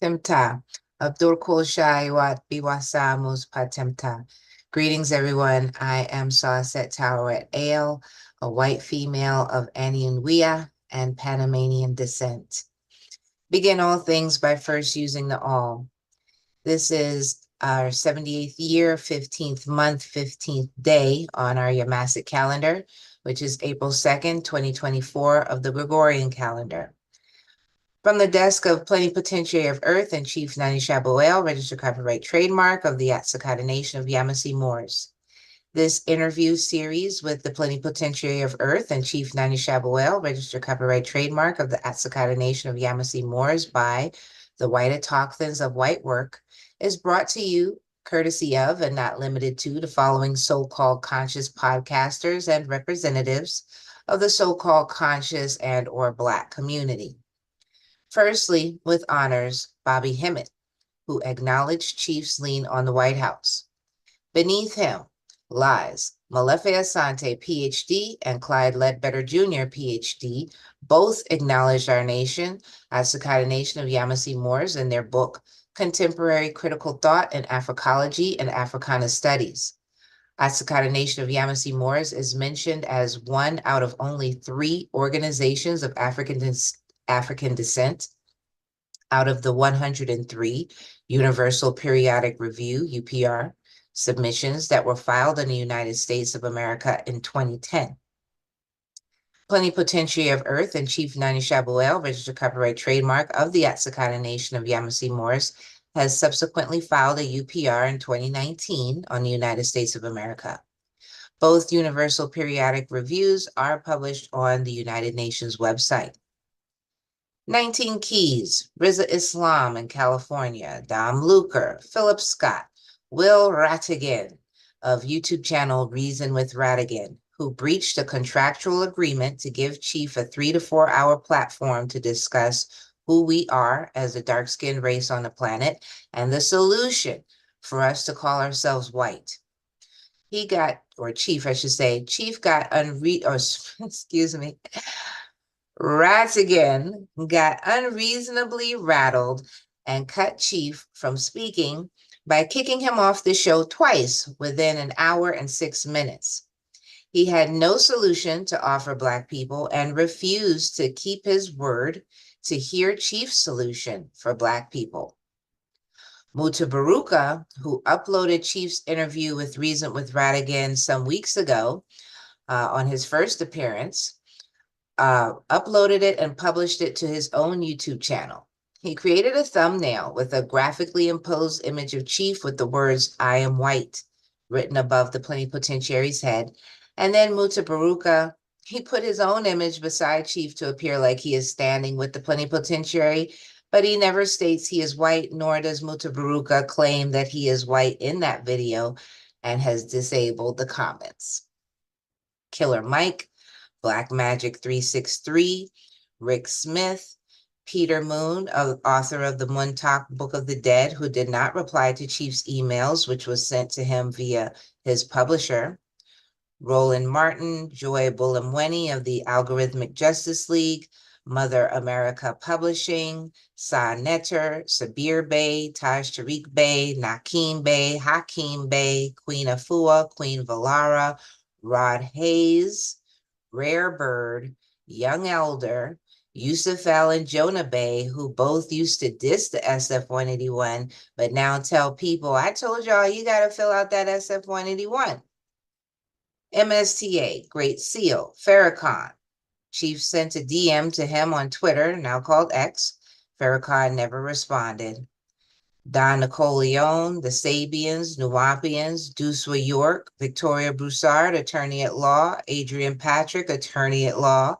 Timta, Abdul Shai Wat Biwasamus Patemta. Greetings, everyone. I am Saset Taweret Ale, a white female of Anianwea and Panamanian descent. Begin all things by first using the all. This is our 78th year, 15th month, 15th day on our Yamasic calendar, which is April 2nd, 2024 of the Gregorian calendar. From the desk of Plenipotentiary of Earth and Chief Nani Shaboel, registered copyright trademark of the Atsakata Nation of Yamasee Moors. This interview series with the Plenipotentiary of Earth and Chief Nani Shaboel, registered copyright trademark of the Atsakata Nation of Yamasee Moors by the White Autochthons of White Work, is brought to you courtesy of and not limited to the following so-called conscious podcasters and representatives of the so-called conscious and or Black community. Firstly, with honors, Bobby Hemmett, who acknowledged Chief's lien on the White House. Beneath him lies Malefe Asante, PhD, and Clyde Ledbetter Jr., PhD, both acknowledged our nation as Sakata Nation of Yamasee Moors in their book, Contemporary Critical Thought in Africology and Africana Studies. Asakata Nation of Yamasee Moors is mentioned as one out of only 3 organizations of African descent out of the 103 Universal Periodic Review, UPR, submissions that were filed in the United States of America in 2010. Plenipotentiary of Earth and Chief Nani Shaboel, registered copyright trademark of the Atsakata Nation of Yamasee Moors, has subsequently filed a UPR in 2019 on the United States of America. Both Universal Periodic Reviews are published on the United Nations website. 19 Keys, Riza Islam in California, Dom Luker, Philip Scott, Will Rattigan of YouTube channel Reason with Rattigan, who breached a contractual agreement to give Chief a 3 to 4 hour platform to discuss who we are as a dark-skinned race on the planet and the solution for us to call ourselves white. He got, or Chief, I should say, Chief got Rattigan got unreasonably rattled and cut Chief from speaking by kicking him off the show twice within an hour and 6 minutes. He had no solution to offer Black people and refused to keep his word to hear Chief's solution for Black people. Mutabaruka, who uploaded Chief's interview with Reason with Rattigan some weeks ago on his first appearance, uploaded it and published it to his own YouTube channel. He created a thumbnail with a graphically imposed image of Chief with the words, "I am white," written above the plenipotentiary's head. And then Mutabaruka, he put his own image beside Chief to appear like he is standing with the plenipotentiary, but he never states he is white, nor does Mutabaruka claim that he is white in that video and has disabled the comments. Killer Mike, Black Magic 363, Rick Smith, Peter Moon, author of the Muntak Book of the Dead, who did not reply to Chief's emails, which was sent to him via his publisher, Roland Martin, Joy Bulamweni of the Algorithmic Justice League, Mother America Publishing, Sa Netter, Sabir Bey, Taj Tariq Bey, Nakeem Bey, Hakeem Bey, Queen Afua, Queen Valara, Rod Hayes, Rare Bird, Young Elder, Yusuf Al and Jonah Bey, who both used to diss the SF-181, but now tell people, I told y'all you got to fill out that SF-181. MSTA, Great Seal, Farrakhan. Chief sent a DM to him on Twitter, now called X. Farrakhan never responded. Don Nicoleone, the Sabians, Nuwapians, Duswa York, Victoria Broussard, attorney at law, Adrian Patrick, attorney at law,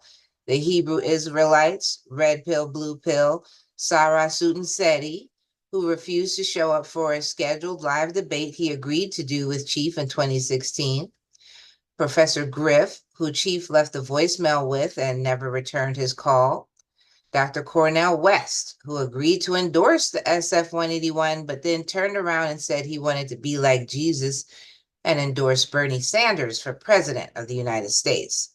the Hebrew Israelites, Red Pill, Blue Pill, Sarah Sutanseti, who refused to show up for a scheduled live debate he agreed to do with Chief in 2016, Professor Griff, who Chief left a voicemail with and never returned his call, Dr. Cornel West, who agreed to endorse the SF-181, but then turned around and said he wanted to be like Jesus and endorse Bernie Sanders for president of the United States.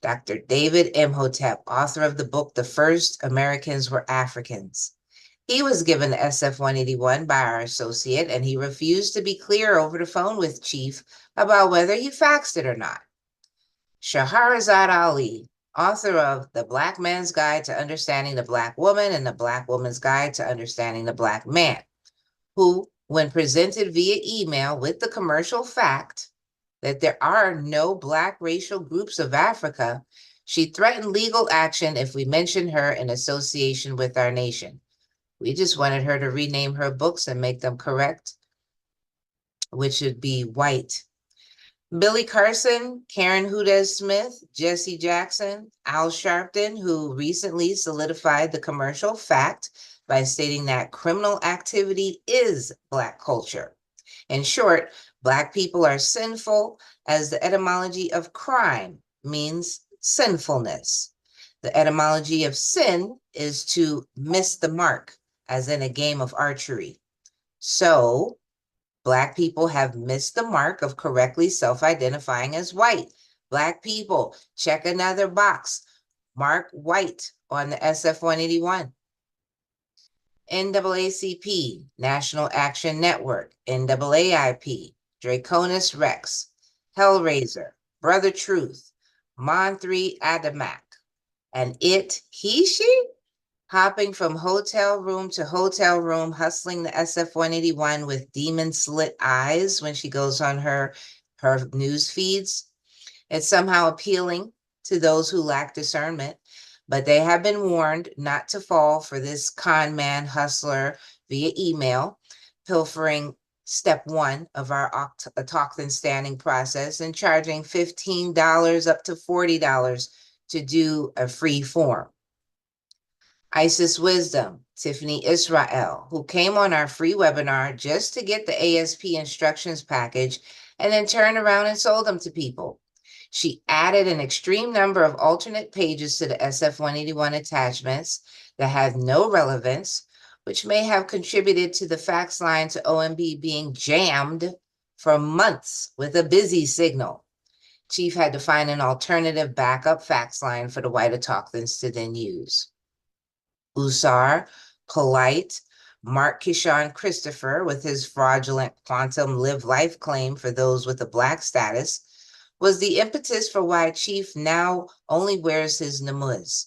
Dr. David Imhotep, author of the book, The First Americans Were Africans. He was given the SF-181 by our associate, and he refused to be clear over the phone with Chief about whether he faxed it or not. Shahrazad Ali, author of The Black Man's Guide to Understanding the Black Woman and The Black Woman's Guide to Understanding the Black Man, who, when presented via email with the commercial fact that there are no Black racial groups of Africa, she threatened legal action if we mentioned her in association with our nation. We just wanted her to rename her books and make them correct, which would be white. Billy Carson, Karen Hudez Smith, Jesse Jackson, Al Sharpton, who recently solidified the commercial fact by stating that criminal activity is Black culture. In short, Black people are sinful, as the etymology of crime means sinfulness. The etymology of sin is to miss the mark, as in a game of archery. So, Black people have missed the mark of correctly self-identifying as white. Black people, check another box. Mark white on the SF-181. NAACP, National Action Network, NAAIP, Draconis Rex, Hellraiser, Brother Truth, Mon3 Adamak, and he, she, hopping from hotel room to hotel room, hustling the SF-181 with demon slit eyes when she goes on her news feeds. It's somehow appealing to those who lack discernment, but they have been warned not to fall for this con man hustler via email, pilfering step 1 of our autochthon standing process and charging $15 up to $40 to do a free form. Isis Wisdom, Tiffany Israel, who came on our free webinar just to get the ASP instructions package and then turned around and sold them to people. She added an extreme number of alternate pages to the SF-181 attachments that had no relevance, which may have contributed to the fax line to OMB being jammed for months with a busy signal. Chief had to find an alternative backup fax line for the white autochthons to then use. Usar, Polite, Mark Kishon Christopher with his fraudulent quantum live life claim for those with a Black status was the impetus for why Chief now only wears his namuz.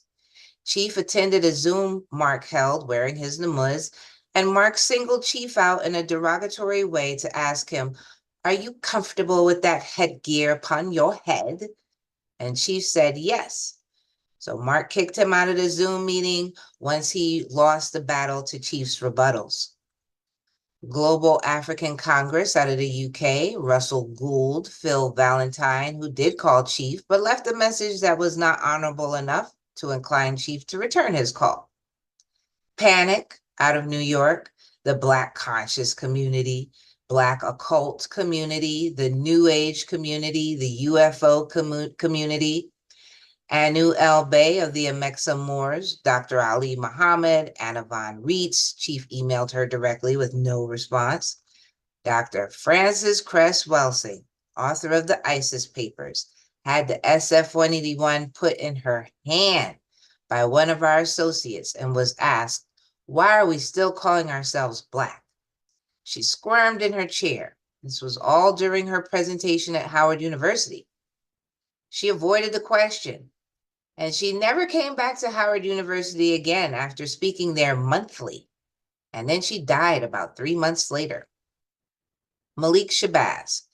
Chief attended a Zoom Mark held wearing his namuz, and Mark singled Chief out in a derogatory way to ask him, "Are you comfortable with that headgear upon your head?" And Chief said yes. So Mark kicked him out of the Zoom meeting once he lost the battle to Chief's rebuttals. Global African Congress out of the UK, Russell Gould, Phil Valentine, who did call Chief, but left a message that was not honorable enough to incline Chief to return his call. Panic out of New York, the Black conscious community, Black occult community, the New Age community, the UFO community, Anu El Bey of the Amexa Moors, Dr. Ali Muhammad, Anna Von Reitz, Chief emailed her directly with no response. Dr. Frances Cress Welsing, author of the ISIS Papers, had the SF-181 put in her hand by one of our associates and was asked, "Why are we still calling ourselves Black?" She squirmed in her chair. This was all during her presentation at Howard University. She avoided the question, and she never came back to Howard University again after speaking there monthly. And then she died about 3 months later. Malik Shabazz.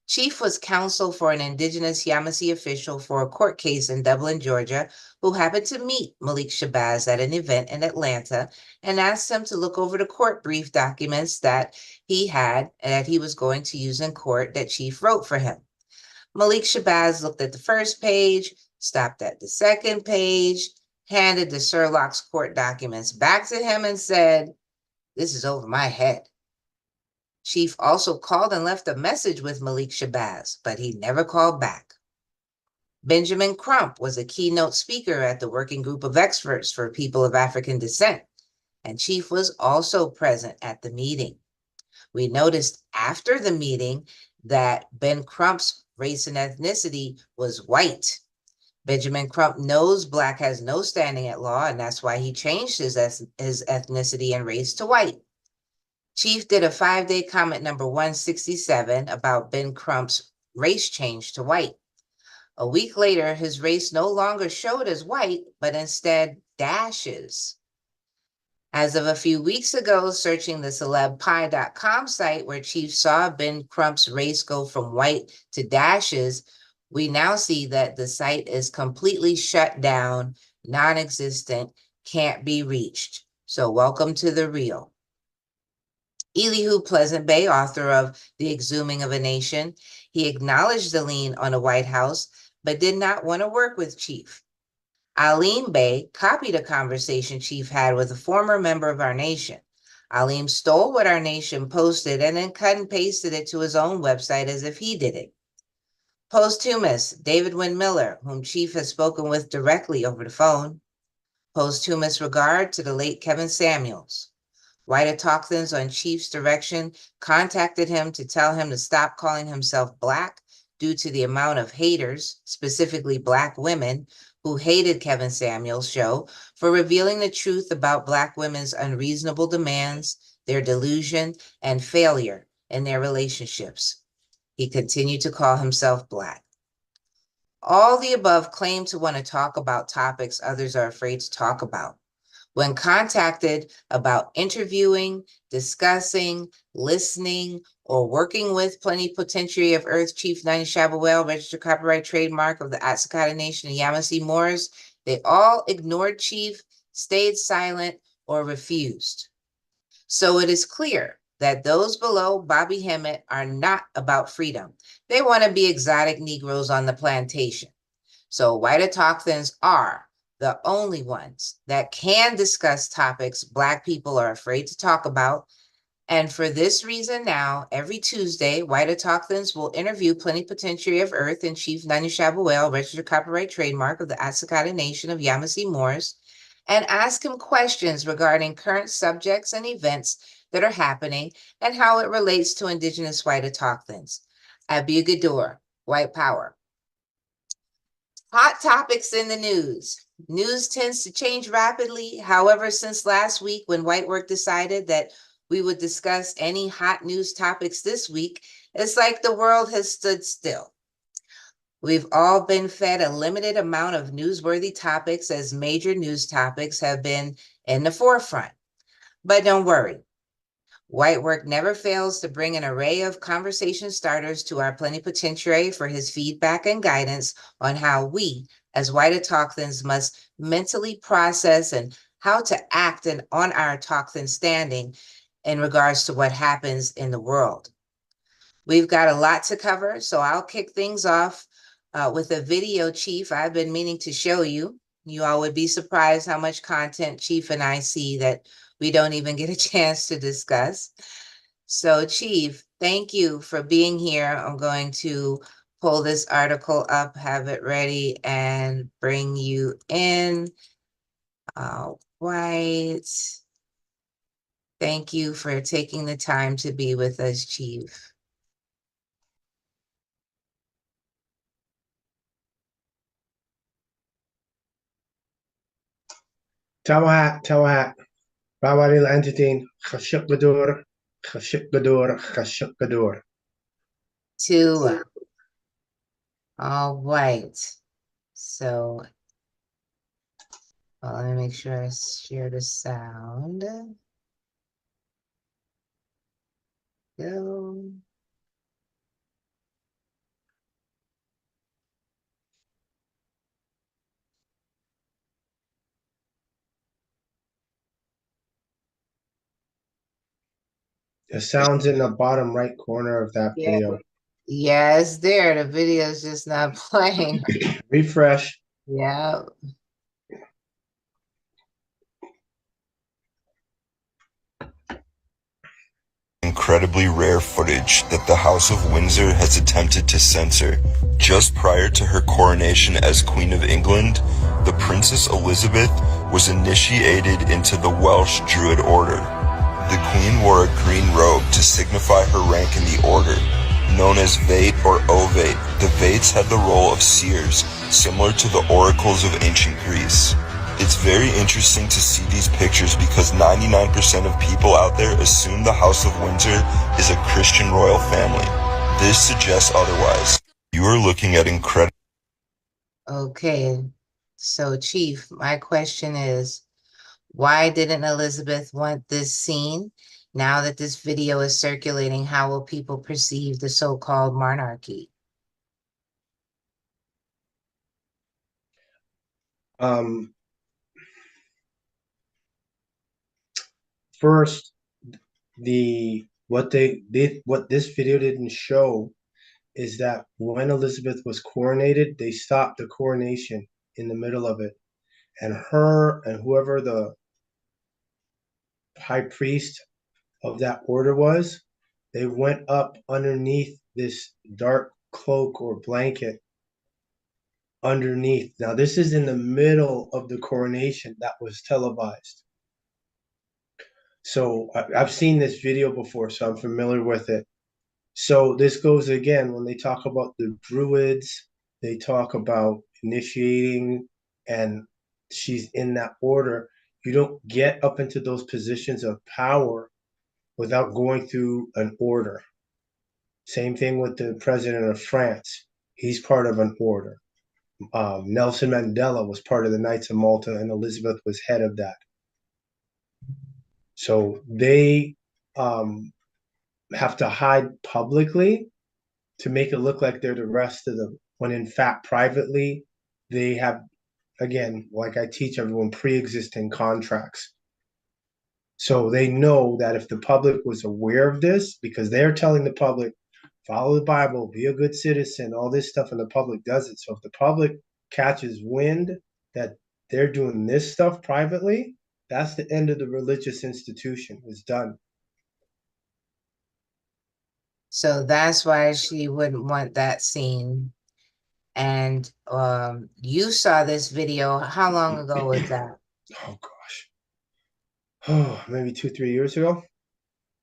Chief was counsel for an indigenous Yamasee official for a court case in Dublin, Georgia, who happened to meet Malik Shabazz at an event in Atlanta and asked him to look over the court brief documents that he had and that he was going to use in court that Chief wrote for him. Malik Shabazz looked at the first page, stopped at the second page, handed the Sherlock's court documents back to him and said, "This is over my head." Chief also called and left a message with Malik Shabazz, but he never called back. Benjamin Crump was a keynote speaker at the Working Group of Experts for People of African Descent, and Chief was also present at the meeting. We noticed after the meeting that Ben Crump's race and ethnicity was white. Benjamin Crump knows Black has no standing at law, and that's why he changed his ethnicity and race to white. Chief did a 5-day comment number 167 about Ben Crump's race change to white. A week later, his race no longer showed as white, but instead dashes. As of a few weeks ago, searching the celebpie.com site where Chief saw Ben Crump's race go from white to dashes, we now see that the site is completely shut down, non-existent, can't be reached. So welcome to the real. Elihu Pleasant Bay, author of The Exhuming of a Nation, he acknowledged the lien on the White House, but did not want to work with Chief. Aleem Bey copied a conversation Chief had with a former member of our nation. Aleem stole what our nation posted and then cut and pasted it to his own website as if he did it. Posthumous, David Wynn Miller, whom Chief has spoken with directly over the phone. Posthumous regard to the late Kevin Samuels. Whiteahtalkthans on Chief's direction contacted him to tell him to stop calling himself Black due to the amount of haters, specifically Black women, who hated Kevin Samuels' show for revealing the truth about Black women's unreasonable demands, their delusion, and failure in their relationships. He continued to call himself Black. All the above claim to want to talk about topics others are afraid to talk about. When contacted about interviewing, discussing, listening, or working with Plenipotentiary of Earth Chief Nani Shabuel, registered copyright trademark of the Atsikota Nation and Yamasee Moors, they all ignored Chief, stayed silent, or refused. So it is clear that those below Bobby Hemmett are not about freedom. They want to be exotic Negroes on the plantation. So Whiteahtalkthans are the only ones that can discuss topics Black people are afraid to talk about. And for this reason now, every Tuesday, Whiteahtalkthans will interview Plenipotentiary of Earth and Chief Nani Shabuel, registered copyright trademark of the Atsikota Nation of Yamasee Moors, and ask him questions regarding current subjects and events that are happening and how it relates to Indigenous Whiteahtalkthans. Abugador, White Power. Hot topics in the news. News tends to change rapidly. However, since last week when Whitework decided that we would discuss any hot news topics this week, it's like the world has stood still. We've all been fed a limited amount of newsworthy topics as major news topics have been in the forefront. But don't worry. Whitework never fails to bring an array of conversation starters to our plenipotentiary for his feedback and guidance on how we, as Whiteahtalkthans, must mentally process and how to act on our Talkthan standing in regards to what happens in the world. We've got a lot to cover, so I'll kick things off with a video, Chief, I've been meaning to show you. You all would be surprised how much content Chief and I see that we don't even get a chance to discuss. So Chief, thank you for being here. I'm going to pull this article up, have it ready, and bring you in. All right. Thank you for taking the time to be with us, Chief. توها باوالي الانتيتين خشق بدور خشق بدور خشق بدور. Two. All right. So let me make sure I share the sound. Go. The sound's in the bottom right corner of that video. Yeah, it's there. The video's just not playing. Refresh. Yeah. Incredibly rare footage that the House of Windsor has attempted to censor. Just prior to her coronation as Queen of England, the Princess Elizabeth was initiated into the Welsh Druid Order. The Queen wore a green robe to signify her rank in the order. Known as Vate or Ovate, the Vates had the role of seers, similar to the oracles of ancient Greece. It's very interesting to see these pictures because 99% of people out there assume the House of Windsor is a Christian royal family. This suggests otherwise. You are looking at incredible. Okay, so Chief, my question is, why didn't Elizabeth want this seen? Now that this video is circulating, how will people perceive the so-called monarchy? First, what this video didn't show is that when Elizabeth was coronated, they stopped the coronation in the middle of it, and her and whoever the high priest of that order was, they went up underneath this dark cloak or blanket underneath. Now, this is in the middle of the coronation that was televised. So I've seen this video before, so I'm familiar with it. So this goes again when they talk about the Druids, they talk about initiating, and she's in that order. You don't get up into those positions of power without going through an order. Same thing with the president of France. He's part of an order. Nelson Mandela was part of the Knights of Malta, and Elizabeth was head of that. So they have to hide publicly to make it look like they're the rest of them, when in fact, privately, they have, again, like I teach everyone, pre-existing contracts. So they know that if the public was aware of this, because they're telling the public, follow the Bible, be a good citizen, all this stuff, and the public does it. So if the public catches wind that they're doing this stuff privately, that's the end of the religious institution. It's done. So that's why she wouldn't want that seen. And you saw this video. How long ago was that? Oh gosh. Oh, maybe 2-3 years ago.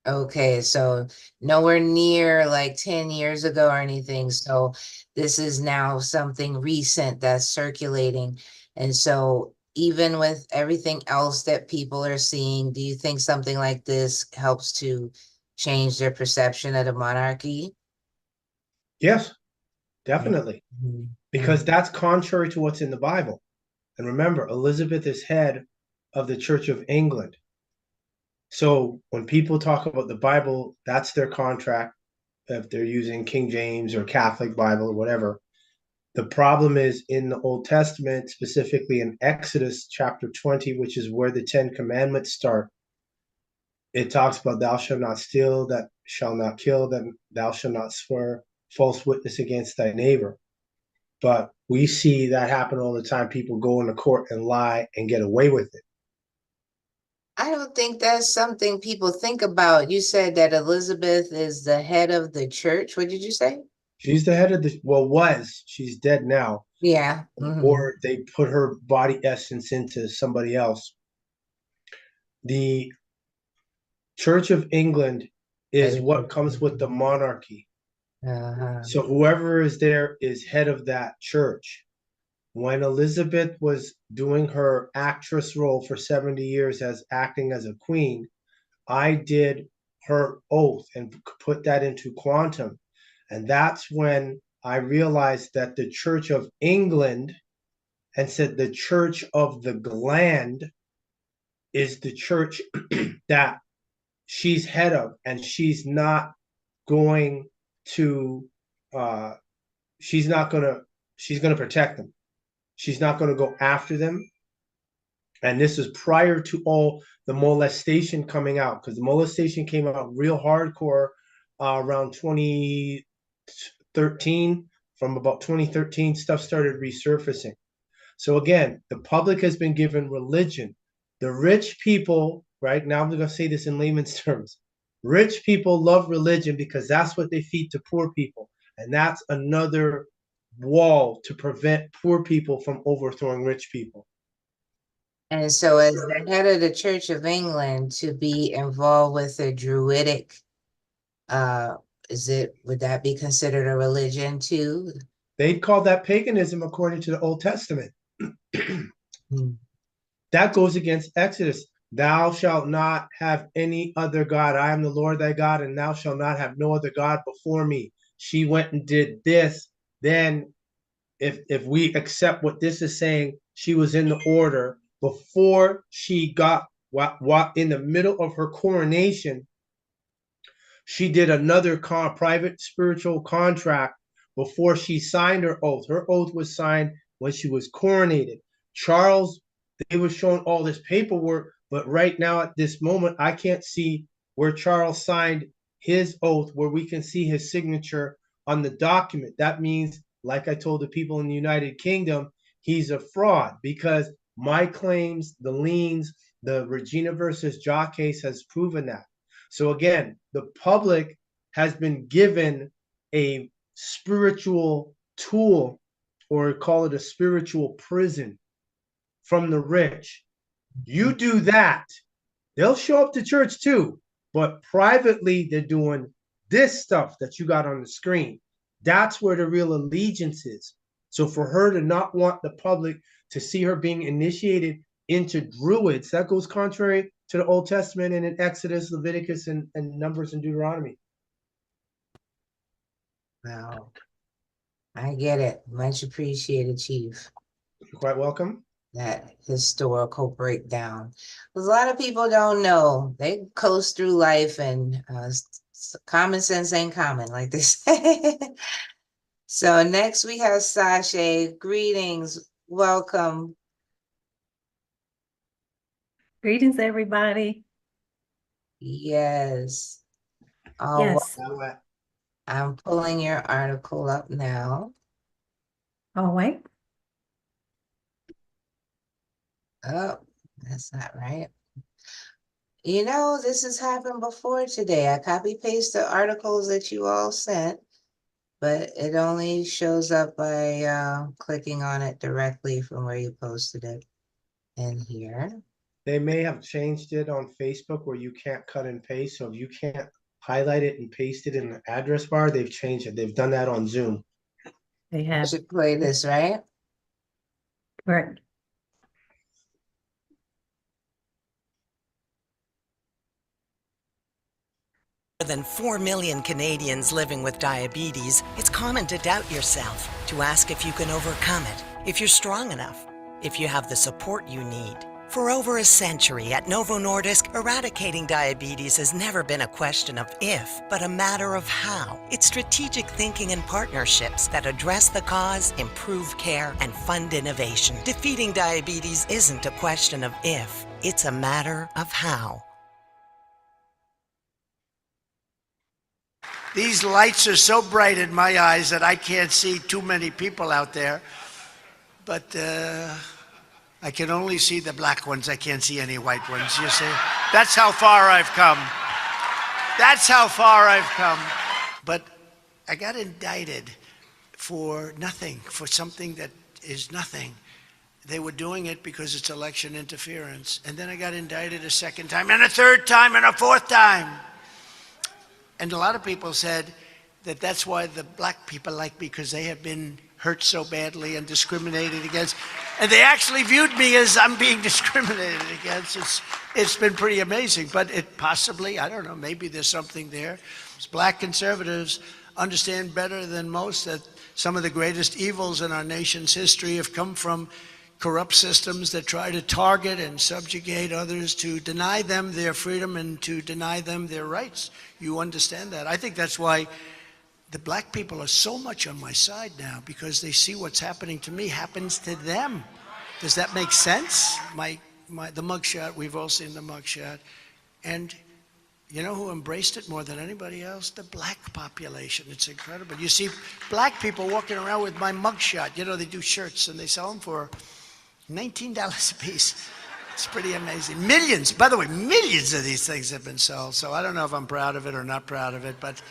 Okay, so nowhere near like 10 years ago or anything. So this is now something recent that's circulating. And so even with everything else that people are seeing, do you think something like this helps to change their perception of the monarchy? Yes, definitely. Mhm. Because that's contrary to what's in the Bible. And remember, Elizabeth is head of the Church of England. So when people talk about the Bible, that's their contract. If they're using King James or Catholic Bible or whatever. The problem is in the Old Testament, specifically in Exodus chapter 20, which is where the 10 Commandments start. It talks about thou shalt not steal, that shall not kill, that thou shalt not swear false witness against thy neighbor. But we see that happen all the time. People go into court and lie and get away with it. I don't think that's something people think about. You said that Elizabeth is the head of the church. What did you say? She's the head of the, well, was, she's dead now. Yeah. Or they put her body essence into somebody else. The Church of England is what comes with the monarchy. So whoever is there is head of that church. When Elizabeth was doing her actress role for 70 years as acting as a queen, I did her oath and put that into quantum. And that's when I realized that the Church of England, and said the Church of the Gland, is the church that she's head of, and she's not going to she's going to protect them. She's not going to go after them. And this is prior to all the molestation coming out, because the molestation came out real hardcore around 2013. From about 2013, stuff started resurfacing. So again, the public has been given religion. The rich people, right now, I'm going to say this in layman's terms. Rich people love religion because that's what they feed to poor people. And that's another wall to prevent poor people from overthrowing rich people. And so as the head of the Church of England, to be involved with the Druidic, would that be considered a religion too? They call that paganism according to the Old Testament. Hmm. That goes against Exodus. Thou shalt not have any other God. I am the Lord thy God, and thou shalt not have no other God before me. She went and did this. Then, if we accept what this is saying, she was in the order before she got what in the middle of her coronation. She did another private spiritual contract before she signed her oath. Her oath was signed when she was coronated. Charles, they were showing all this paperwork, but right now at this moment, I can't see where Charles signed his oath, where we can see his signature on the document. That means, like I told the people in the United Kingdom, he's a fraud because my claims, the liens, the Regina versus Jaw case has proven that. So again, the public has been given a spiritual tool, or call it a spiritual prison, from the rich. You do that, they'll show up to church too, but privately they're doing this stuff that you got on the screen. That's where the real allegiance is. So for her to not want the public to see her being initiated into druids, that goes contrary to the Old Testament and in Exodus, Leviticus, and Numbers and Deuteronomy. Wow. I get it. Much appreciated, Chief. You're quite welcome. That historical breakdown. A lot of people don't know. They coast through life and common sense ain't common, like they say. So next we have Sasha. Greetings. Welcome. Greetings, everybody. Yes. Oh, Yes. I'm pulling your article up now. Oh, wait. Oh, that's not right. You know, this has happened before today. I copy paste the articles that you all sent, but it only shows up by clicking on it directly from where you posted it in here. They may have changed it on Facebook where you can't cut and paste. So if you can't highlight it and paste it in the address bar, they've changed it. They've done that on Zoom. They I have. should play this, right? Correct. More than 4 million Canadians living with diabetes, it's common to doubt yourself, to ask if you can overcome it, if you're strong enough, if you have the support you need. For over a century at Novo Nordisk, eradicating diabetes has never been a question of if, but a matter of how. It's strategic thinking and partnerships that address the cause, improve care, and fund innovation. Defeating diabetes isn't a question of if, it's a matter of how. These lights are so bright in my eyes that I can't see too many people out there. But I can only see the black ones. I can't see any white ones, you see? That's how far I've come. That's how far I've come. But I got indicted for nothing, for something that is nothing. They were doing it because it's election interference. And then I got indicted a second time, and a third time, and a fourth time. And a lot of people said that that's why the black people like me, because they have been hurt so badly and discriminated against. And they actually viewed me as I'm being discriminated against. It's been pretty amazing, but it possibly, I don't know, maybe there's something there. Black conservatives understand better than most that some of the greatest evils in our nation's history have come from corrupt systems that try to target and subjugate others, to deny them their freedom and to deny them their rights. You understand that? I think that's why the black people are so much on my side now, because they see what's happening to me happens to them. Does that make sense? The mugshot, we've all seen the mugshot. And you know who embraced it more than anybody else? The black population. It's incredible. You see black people walking around with my mugshot. You know, they do shirts and they sell them for $19 a piece. It's pretty amazing. Millions, by the way, millions of these things have been sold. So I don't know if I'm proud of it or not proud of it, but.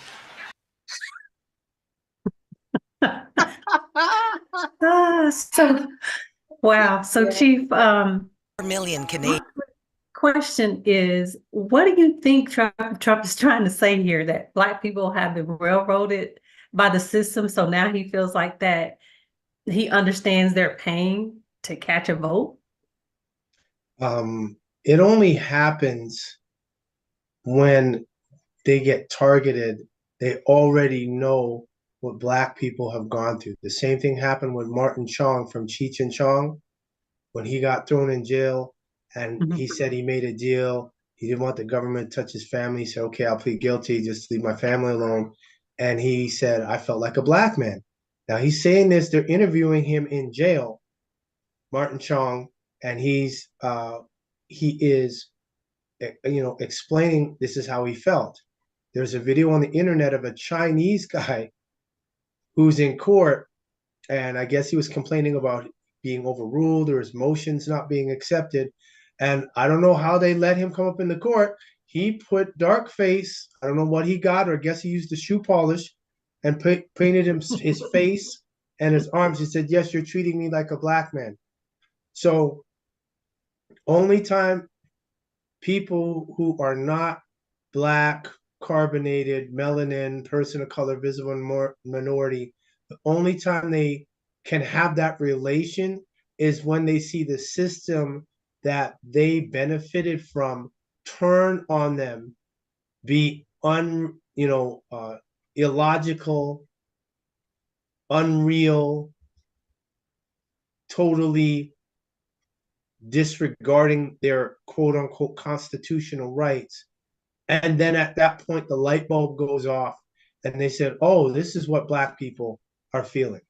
Wow. So Yeah. Chief, 4 million Canadians. question is, what do you think Trump is trying to say here? That black people have been railroaded by the system. So now he feels like that he understands their pain to catch a vote. It only happens when they get targeted. They already know what Black people have gone through. The same thing happened with Martin Chong from Cheech and Chong when he got thrown in jail, and he said he made a deal. He didn't want the government to touch his family. He said, okay, I'll plead guilty, just leave my family alone. And he said, I felt like a Black man. Now he's saying this, they're interviewing him in jail, Martin Chong, and he is explaining this is how he felt. There's a video on the internet of a Chinese guy who's in court, and I guess he was complaining about being overruled or his motions not being accepted. And I don't know how they let him come up in the court. He put dark face. I don't know what he got, or I guess he used the shoe polish and painted his face and his arms. He said, yes, you're treating me like a Black man. So only time people who are not Black, carbonated, melanin, person of color, visible minority, the only time they can have that relation is when they see the system that they benefited from turn on them, be illogical, unreal, totally disregarding their quote unquote constitutional rights. And then at that point, the light bulb goes off and they said, oh, this is what Black people are feeling.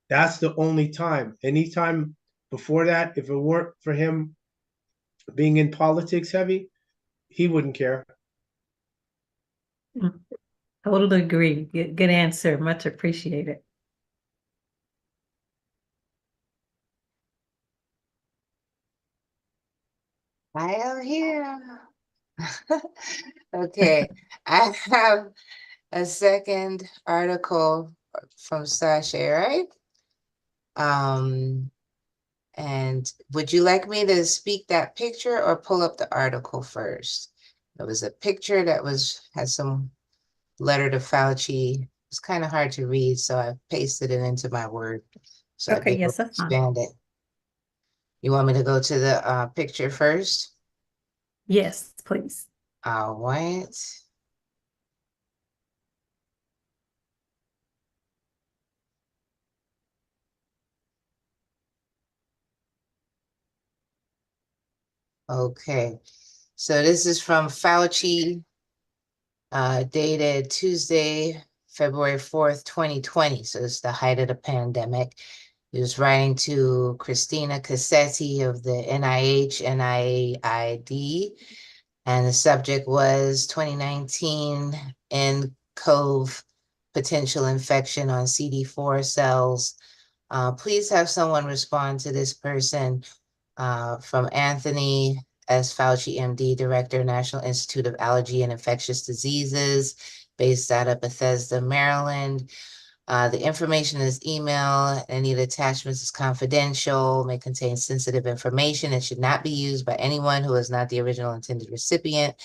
That's the only time. Anytime before that, if it weren't for him being in politics heavy, he wouldn't care. Totally agree. Good answer. Much appreciated. I am here. Okay, I have a second article from Sasha, right? And would you like me to speak that picture or pull up the article first? It was a picture that had some letter to Fauci. It's kind of hard to read, so I pasted it into my Word. So I Okay, did yes, that's fine. expand it. You want me to go to the picture first? Yes, please. All right. Okay. So this is from Fauci, dated Tuesday, February 4th, 2020. So it's the height of the pandemic. He was writing to Christina Cassetti of the NIH, NIAID, and the subject was 2019 nCoV potential infection on CD4 cells. Please have someone respond to this person. From Anthony S. Fauci, MD, Director, National Institute of Allergy and Infectious Diseases, based out of Bethesda, Maryland. The information is email. Any of the attachments is confidential, may contain sensitive information, and should not be used by anyone who is not the original intended recipient.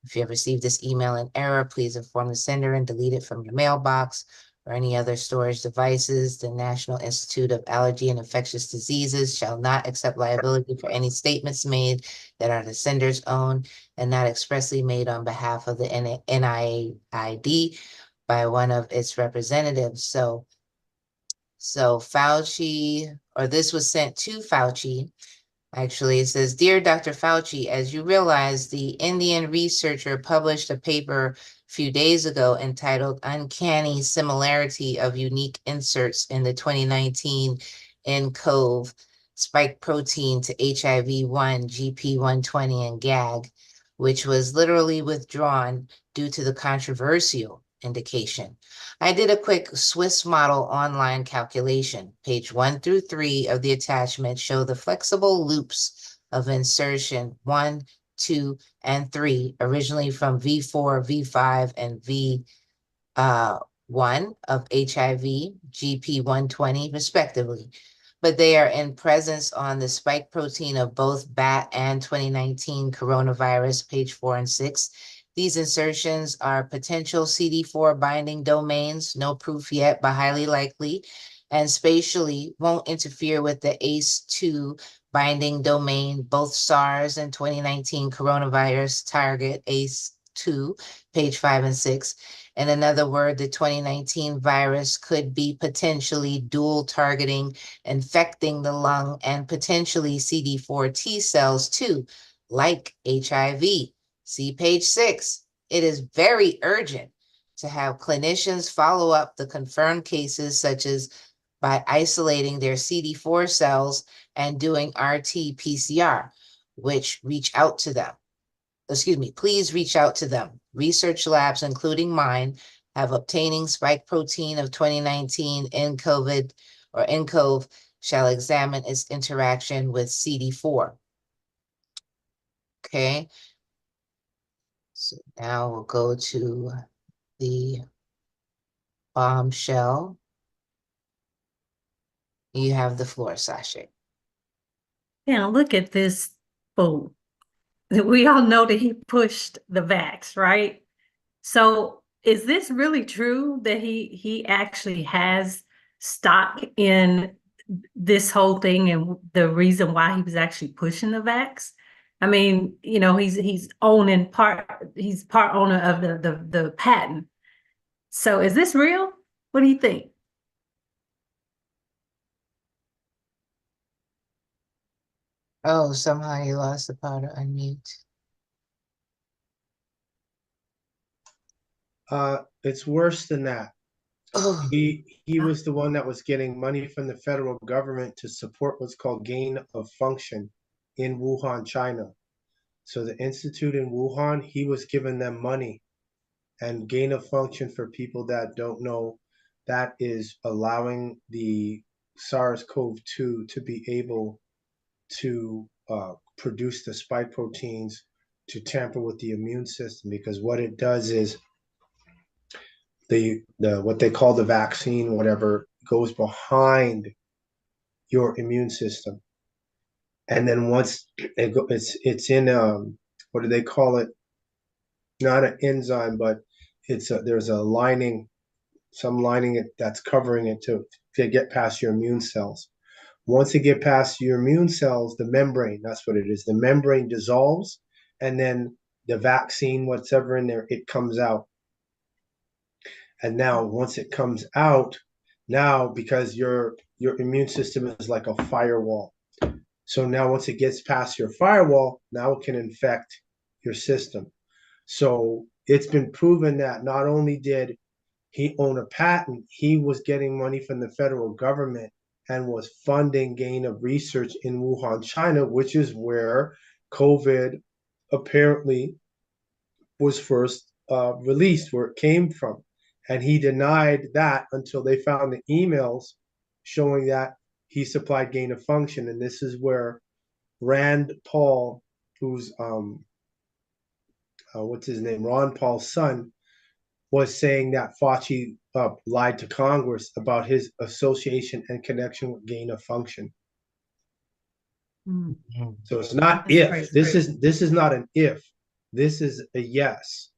If you have received this email in error, please inform the sender and delete it from your mailbox or any other storage devices. The National Institute of Allergy and Infectious Diseases shall not accept liability for any statements made that are the sender's own and not expressly made on behalf of the NIAID by one of its representatives. So Fauci, or this was sent to Fauci. Actually, it says, Dear Dr. Fauci, as you realize, the Indian researcher published a paper a few days ago entitled Uncanny Similarity of Unique Inserts in the 2019 nCoV Spike Protein to HIV-1, GP120, and GAG, which was literally withdrawn due to the controversial indication. I did a quick Swiss model online calculation. Page 1 through 3 of the attachment show the flexible loops of insertion 1, 2, and 3, originally from V4, V5, and V1 of HIV, GP120, respectively. But they are in presence on the spike protein of both bat and 2019 coronavirus, page 4 and 6. These insertions are potential CD4 binding domains, no proof yet, but highly likely, and spatially won't interfere with the ACE2 binding domain. Both SARS and 2019 coronavirus target ACE2, page 5 and 6. In another word, the 2019 virus could be potentially dual targeting, infecting the lung and potentially CD4 T cells too, like HIV. See page 6. It is very urgent to have clinicians follow up the confirmed cases, such as by isolating their CD4 cells and doing RT-PCR, which reach out to them. Please reach out to them. Research labs, including mine, have obtaining spike protein of 2019 nCoV or nCoV shall examine its interaction with CD4. Okay. So now we'll go to the bombshell. You have the floor, Sasha. Now look at this fool. We all know that he pushed the vax, right? So is this really true that he actually has stock in this whole thing and the reason why he was actually pushing the vax? I mean, you know, he's part owner of the patent. So is this real? What do you think? Oh, somehow you lost the power to unmute. It's worse than that. Oh, He was the one that was getting money from the federal government to support what's called gain of function in Wuhan, China. So the institute in Wuhan, he was giving them money. And gain of function, for people that don't know, that is allowing the SARS-CoV-2 to be able to produce the spike proteins to tamper with the immune system, because what it does is the what they call the vaccine, whatever, goes behind your immune system, and then once it's in what do they call it? Not an enzyme, but there's a lining, some lining that's covering it to get past your immune cells. Once it get past your immune cells, the membrane, that's what it is. The membrane dissolves, and then the vaccine, whatever in there, it comes out. And now once it comes out, now because your immune system is like a firewall. So now once it gets past your firewall, now it can infect your system. So it's been proven that not only did he own a patent, he was getting money from the federal government and was funding gain of research in Wuhan, China, which is where COVID apparently was first released, where it came from. And he denied that until they found the emails showing that he supplied gain of function. And this is where Rand Paul, who's what's his name, Ron Paul's son, was saying that Fauci lied to Congress about his association and connection with gain of function. Mm. So it's not That's if. crazy. This is not an if. This is a yes.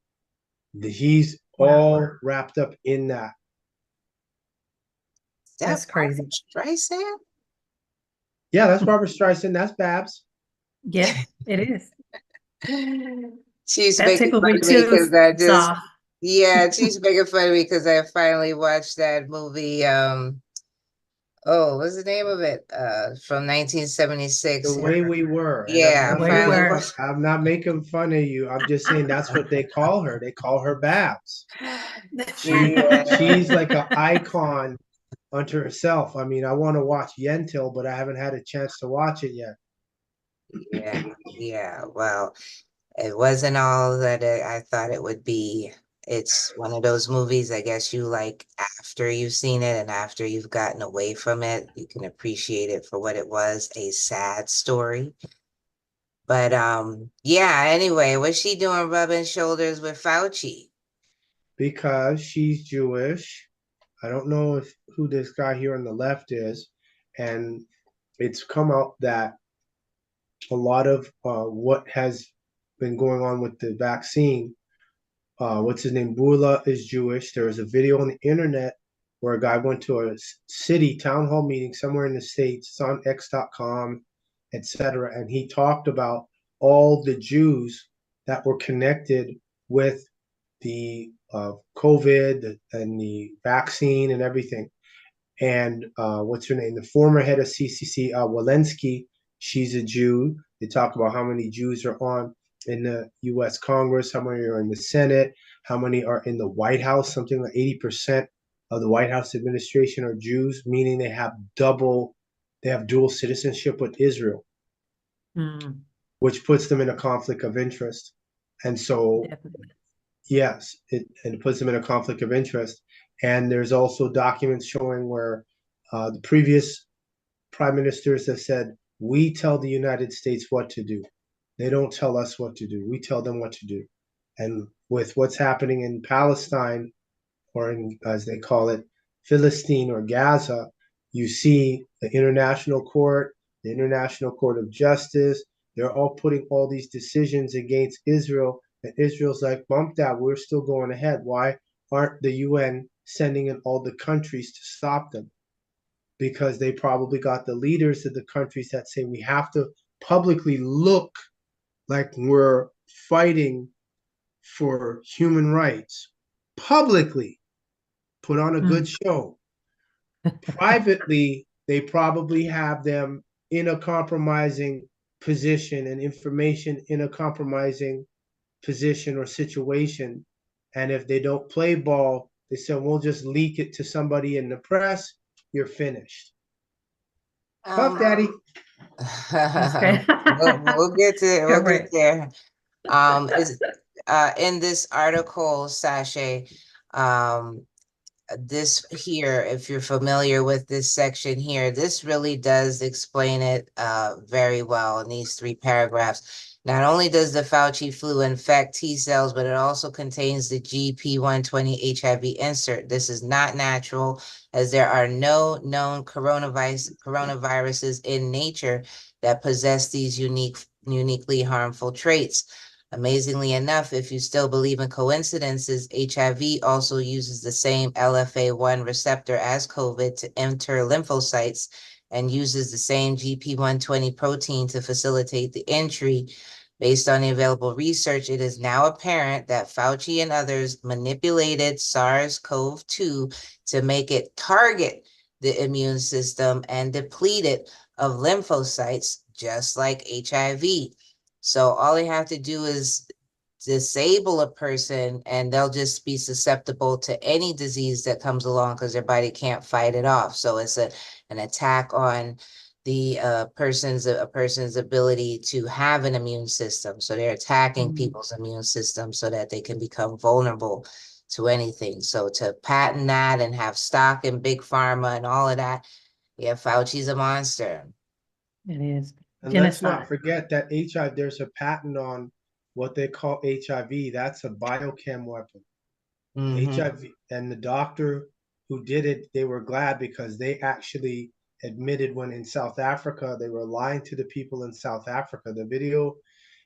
He's Wow. all wrapped up in that. is that That's crazy. Barbra Streisand? Yeah, that's Barbara Streisand. That's Babs. Yeah, it is. She's That making tickled fun me of me too, because I just, Saw. yeah, she's making fun of me because I finally watched that movie. Oh, what's the name of it? From 1976. The way we were. And Yeah, I finally watched. I'm not making fun of you. I'm just saying that's what they call her. They call her Babs. Yeah, She's like an icon unto herself. I mean, I want to watch Yentl, but I haven't had a chance to watch it yet. yeah. Well, it wasn't all that I thought it would be. It's one of those movies, I guess you like after you've seen it and after you've gotten away from it, you can appreciate it for what it was, a sad story. But yeah, anyway, what's she doing rubbing shoulders with Fauci? Because she's Jewish. I don't know who this guy here on the left is, and it's come out that a lot of what has been going on with the vaccine what's his name? Bula is Jewish. There was a video on the internet where a guy went to a city town hall meeting somewhere in the States. It's on x.com, etc. And he talked about all the Jews that were connected with the COVID and the vaccine and everything. And what's her name? The former head of CCC, Walensky, she's a Jew. They talk about how many Jews are on in the U.S. Congress, how many are in the Senate, how many are in the White House. Something like 80% of the White House administration are Jews, meaning they have dual citizenship with Israel, which puts them in a conflict of interest. And so, Definitely. yes, it puts them in a conflict of interest. And there's also documents showing where the previous prime ministers have said, we tell the United States what to do. They don't tell us what to do. We tell them what to do. And with what's happening in Palestine, or in, as they call it, Philistine or Gaza, you see the International Court, the International Court of Justice, they're all putting all these decisions against Israel. And Israel's like, bump that, we're still going ahead. Why aren't the UN sending in all the countries to stop them? Because they probably got the leaders of the countries that say we have to publicly look like we're fighting for human rights. Publicly put on a good show. Privately, they probably have them in a compromising position and information in a compromising position or situation. And if they don't play ball, they say, we'll just leak it to somebody in the press. You're finished. Puff Daddy. We'll get to we'll get Correct. there. Is in this article, Sashay, this here, if you're familiar with this section here, this really does explain it very well in these 3 paragraphs. Not only does the Fauci flu infect T cells, but it also contains the GP120 HIV insert. This is not natural, as there are no known coronaviruses in nature that possess these uniquely harmful traits. Amazingly enough, if you still believe in coincidences, HIV also uses the same LFA1 receptor as COVID to enter lymphocytes and uses the same GP120 protein to facilitate the entry. Based on the available research, it is now apparent that Fauci and others manipulated SARS-CoV-2 to make it target the immune system and deplete it of lymphocytes, just like HIV. So all they have to do is disable a person and they'll just be susceptible to any disease that comes along because their body can't fight it off. So it's an attack on the person's ability to have an immune system. So they're attacking people's immune system so that they can become vulnerable to anything. So to patent that and have stock in big pharma and all of that, yeah, Fauci's a monster. It is. And let's not forget that HIV, there's a patent on what they call HIV. That's a biochem weapon. HIV, and the doctor who did it, they were glad because they actually admitted when in South Africa, they were lying to the people in South Africa. The video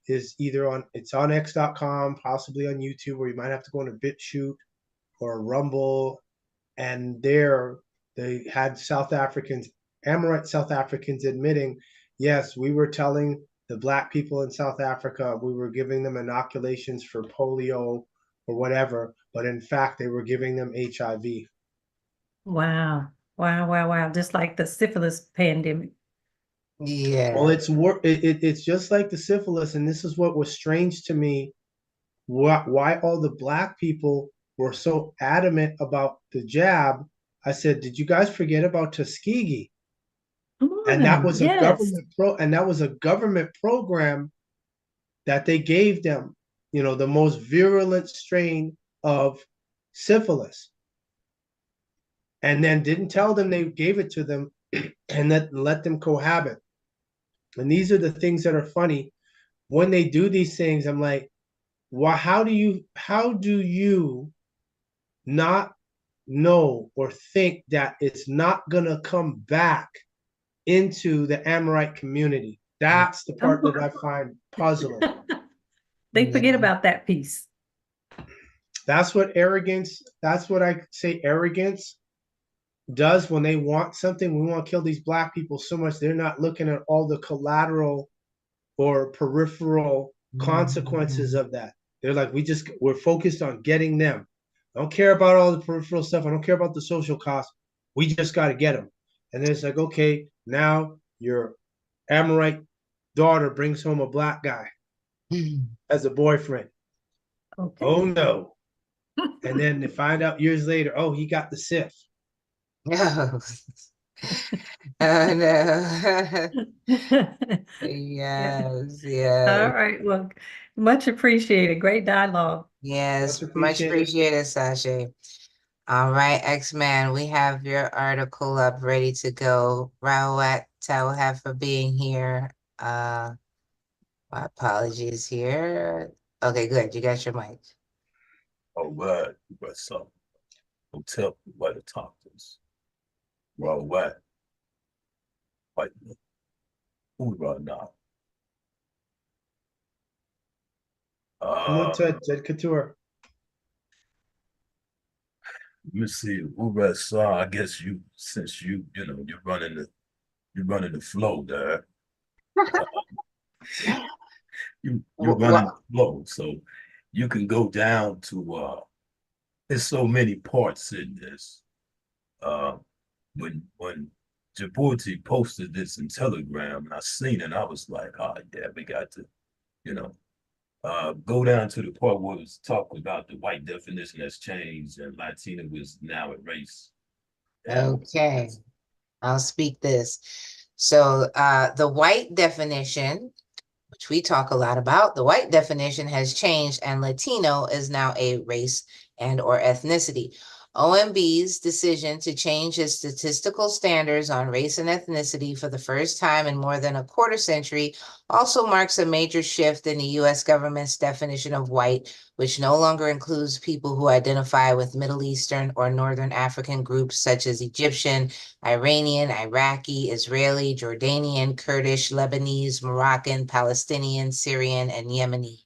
is it's on x.com, possibly on YouTube, or you might have to go on a BitChute or a Rumble. And there they had Amorite South Africans admitting, yes, we were telling the Black people in South Africa, we were giving them inoculations for polio or whatever, but in fact, they were giving them HIV. Wow. Wow. Just like the syphilis pandemic. Yeah. Well, it's just like the syphilis, and this is what was strange to me, why all the Black people were so adamant about the jab. I said, did you guys forget about Tuskegee? And that was a government program that they gave them, the most virulent strain of syphilis. And then didn't tell them they gave it to them and let them cohabit. And these are the things that are funny. When they do these things, I'm like, well, how do you not know or think that it's not gonna come back into the Amorite community? That's the part that I find puzzling. They forget about that piece. That's what I say arrogance does when they want something. We want to kill these black people so much. They're not looking at all the collateral or peripheral consequences of that. They're like, we're focused on getting them. I don't care about all the peripheral stuff. I don't care about the social costs. We just got to get them. And then it's like, okay, now your Amorite daughter brings home a black guy as a boyfriend. Okay. Oh no. And then they find out years later, oh, he got the SIF. No. Oh no. Yeah. Yes, All yes, right. Well, much appreciated. Great dialogue. yes. Much Much appreciated. appreciated, Sasha. All right, X-Man, we have your article up ready to go. Rawat Tawha for being here. My apologies here. Okay, good. You got your mic. All right, what's up? Hotel by the top this. Well, what? Like, who right now? Munted, Jed Couture. Let me see. Uber saw. I guess you, since you're running the flow there. You're running the flow, so you can go down to. There's so many parts in this. Uh, when Djibouti posted this in Telegram, and I seen it, I was like, oh yeah, we got to, you know, go down to the part where it's talking about the white definition has changed and Latina was now a race. And Okay, I'll speak this. So the white definition, which we talk a lot about, the white definition has changed and Latino is now a race and or ethnicity. OMB's decision to change its statistical standards on race and ethnicity for the first time in more than a quarter century also marks a major shift in the US government's definition of white, which no longer includes people who identify with Middle Eastern or Northern African groups such as Egyptian, Iranian, Iraqi, Israeli, Jordanian, Kurdish, Lebanese, Moroccan, Palestinian, Syrian, and Yemeni.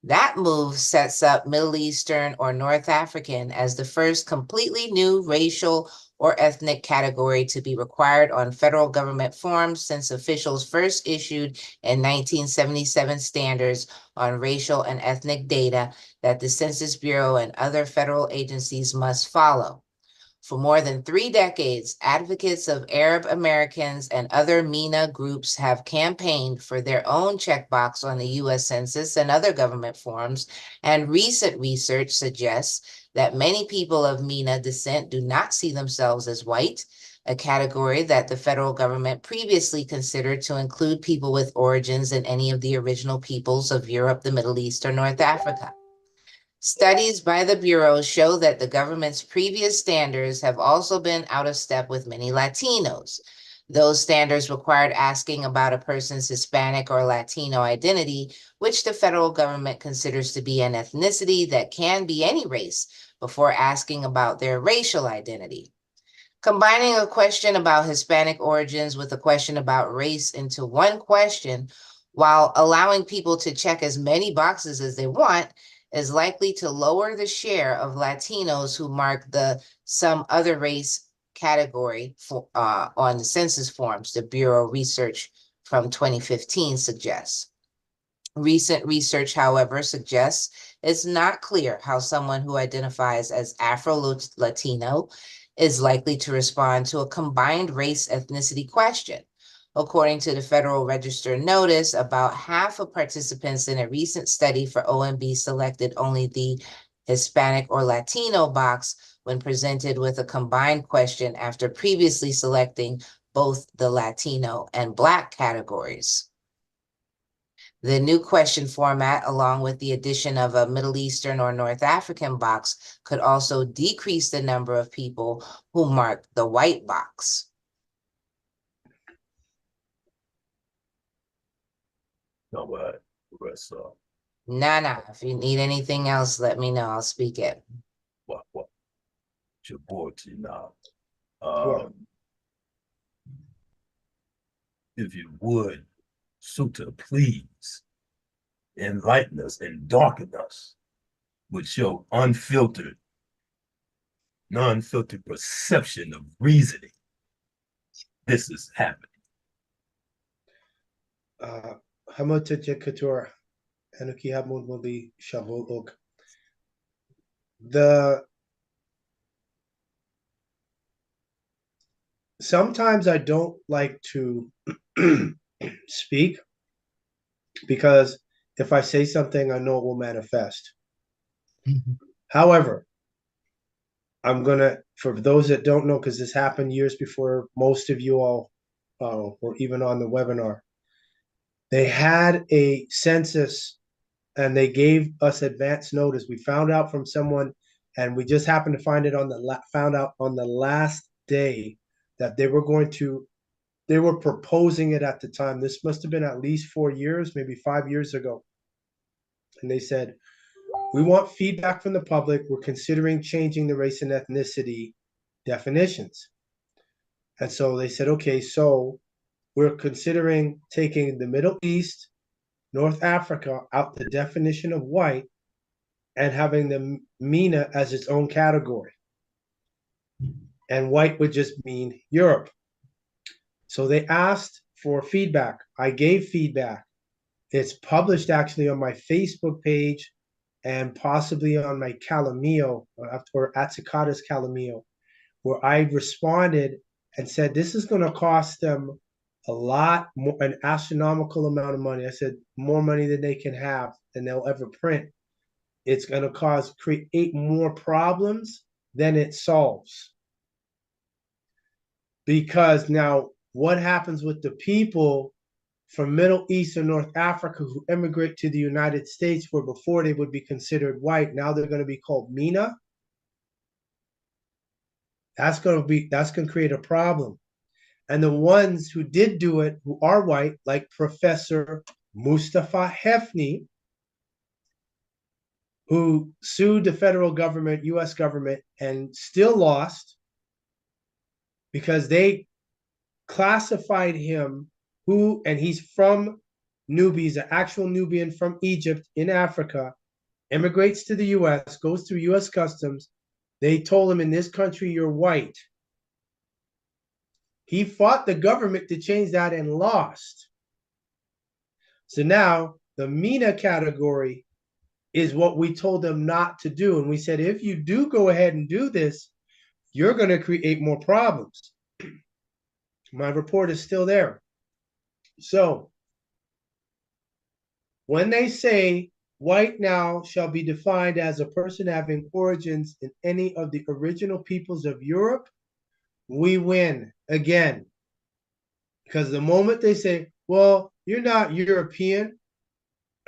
That move sets up Middle Eastern or North African as the first completely new racial or ethnic category to be required on federal government forms since officials first issued in 1977 standards on racial and ethnic data that the Census Bureau and other federal agencies must follow. For more than 3 decades, advocates of Arab Americans and other MENA groups have campaigned for their own checkbox on the U.S. Census and other government forms, and recent research suggests that many people of MENA descent do not see themselves as white, a category that the federal government previously considered to include people with origins in any of the original peoples of Europe, the Middle East, or North Africa. Studies by the Bureau show that the government's previous standards have also been out of step with many Latinos. Those standards required asking about a person's Hispanic or Latino identity, which the federal government considers to be an ethnicity that can be any race, before asking about their racial identity. Combining a question about Hispanic origins with a question about race into one question, while allowing people to check as many boxes as they want, is likely to lower the share of Latinos who mark the some other race category on the census forms, the Bureau research from 2015 suggests. Recent research, however, suggests it's not clear how someone who identifies as Afro-Latino is likely to respond to a combined race ethnicity question. According to the Federal Register notice, about half of participants in a recent study for OMB selected only the Hispanic or Latino box when presented with a combined question after previously selecting both the Latino and Black categories. The new question format, along with the addition of a Middle Eastern or North African box, could also decrease the number of people who mark the white box. all right, what's up? Nah, if you need anything else, let me know. I'll speak it. What? Djibouti now. What? If you would, Suta, please enlighten us and darken us with your unfiltered, non-filtered perception of reasoning, this is happening. Sometimes I don't like to speak because if I say something, I know it will manifest. However, I'm gonna, for those that don't know, because this happened years before most of you all were even on the webinar, they had a census and they gave us advance notice. We found out from someone, and we just happened to find it on the found out on the last day that they were proposing it at the time. This must have been at least 4 years, maybe 5 years ago. And they said, we want feedback from the public. We're considering changing the race and ethnicity definitions. And so they said, okay, so we're considering taking the Middle East, North Africa out the definition of white and having the MENA as its own category. And white would just mean Europe. So they asked for feedback. I gave feedback. It's published actually on my Facebook page and possibly on my Calamio or Atsukata's Calamio, where I responded and said, this is going to cost them a lot more, an astronomical amount of money. I said, more money than they can have, than they'll ever print. It's going to create more problems than it solves. Because now what happens with the people from Middle East and North Africa who immigrate to the United States, where before they would be considered white, now they're going to be called MENA? That's going to create a problem. And the ones who did do it, who are white, like Professor Mustafa Hefni, who sued the federal government, US government, and still lost because they classified him and he's from Nubia, he's an actual Nubian from Egypt in Africa, immigrates to the US, goes through US customs. They told him, in this country, you're white. He fought the government to change that and lost. So now the MENA category is what we told them not to do. And we said, if you do go ahead and do this, you're going to create more problems. My report is still there. So when they say white now shall be defined as a person having origins in any of the original peoples of Europe, we win again. Because the moment they say, well, you're not European,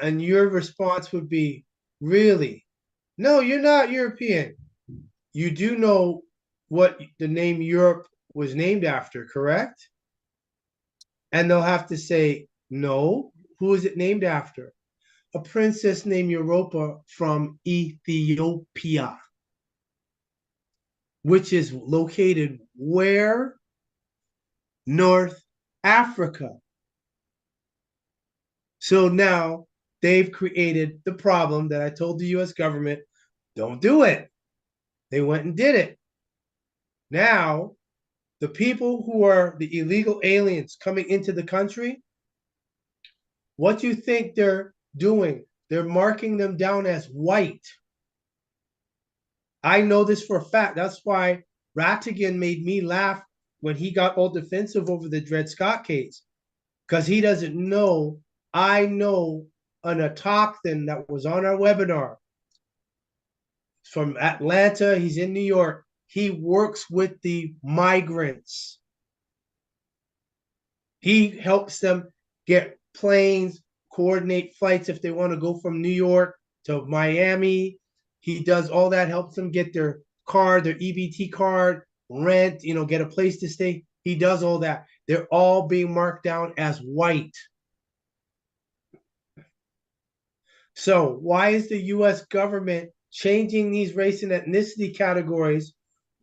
and your response would be, really? No, you're not European. You do know what the name Europe was named after, correct? And they'll have to say, no. Who is it named after? A princess named Europa from Ethiopia, which is located where? North Africa. So now they've created the problem that I told the US government, don't do it. They went and did it. Now, the people who are the illegal aliens coming into the country, what do you think they're doing? They're marking them down as white. I know this for a fact. That's why Rattigan made me laugh when he got all defensive over the Dred Scott case, because he doesn't know. I know an Autochthon that was on our webinar from Atlanta. He's in New York. He works with the migrants. He helps them get planes, coordinate flights if they want to go from New York to Miami. He does all that, helps them get their card, their EBT card, rent, get a place to stay. He does all that. They're all being marked down as white. So why is the US government changing these race and ethnicity categories,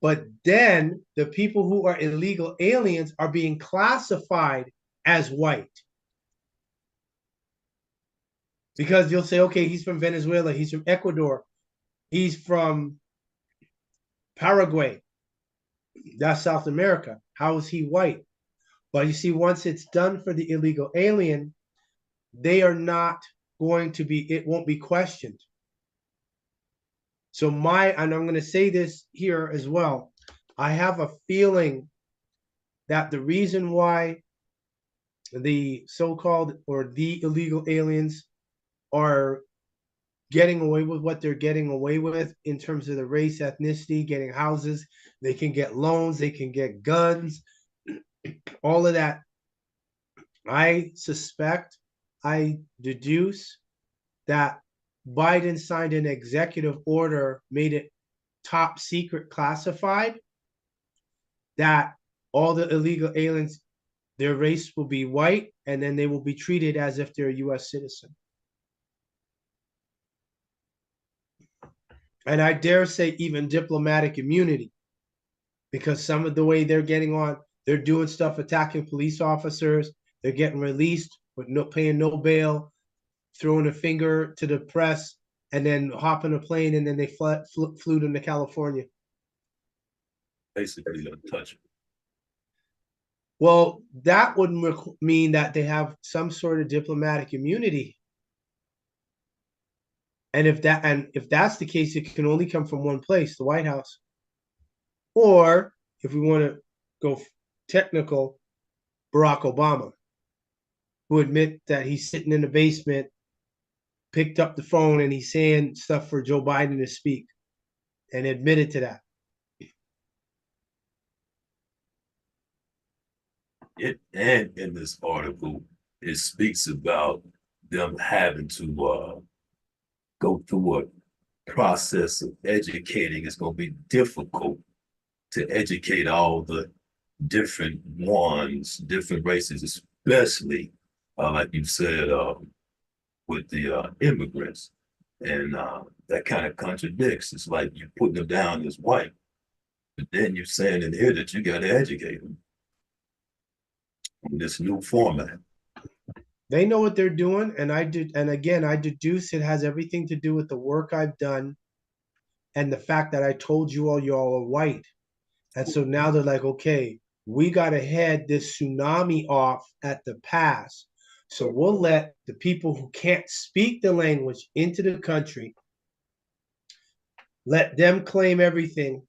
but then the people who are illegal aliens are being classified as white? Because you'll say, okay, he's from Venezuela, he's from Ecuador. He's from Paraguay. That's South America. How is he white? But you see, once it's done for the illegal alien, they are not going to be, it won't be questioned. So and I'm going to say this here as well, I have a feeling that the reason why the so-called or the illegal aliens are getting away with what they're getting away with in terms of the race, ethnicity, getting houses, they can get loans, they can get guns, all of that. I suspect, I deduce that Biden signed an executive order, made it top secret classified, that all the illegal aliens, their race will be white, and then they will be treated as if they're a US citizen. And I dare say even diplomatic immunity, because some of the way they're getting on, they're doing stuff, attacking police officers, they're getting released with paying no bail, throwing a finger to the press, and then hopping a plane, and then they flew them to California. Basically untouchable. Well, that would mean that they have some sort of diplomatic immunity. And if that's the case, it can only come from one place, the White House. Or if we want to go technical, Barack Obama, who admit that he's sitting in the basement, picked up the phone, and he's saying stuff for Joe Biden to speak, and admitted to that. And in this article, it speaks about them having to go through a process of educating. It's going to be difficult to educate all the different ones, different races, especially like you said, with the immigrants. And that kind of contradicts. It's like you're putting them down as white, but then you're saying in here that you got to educate them in this new format. They know what they're doing, and I deduce it has everything to do with the work I've done and the fact that I told you all are white. And so now they're like, okay, we got to head this tsunami off at the pass. So we'll let the people who can't speak the language into the country, let them claim everything,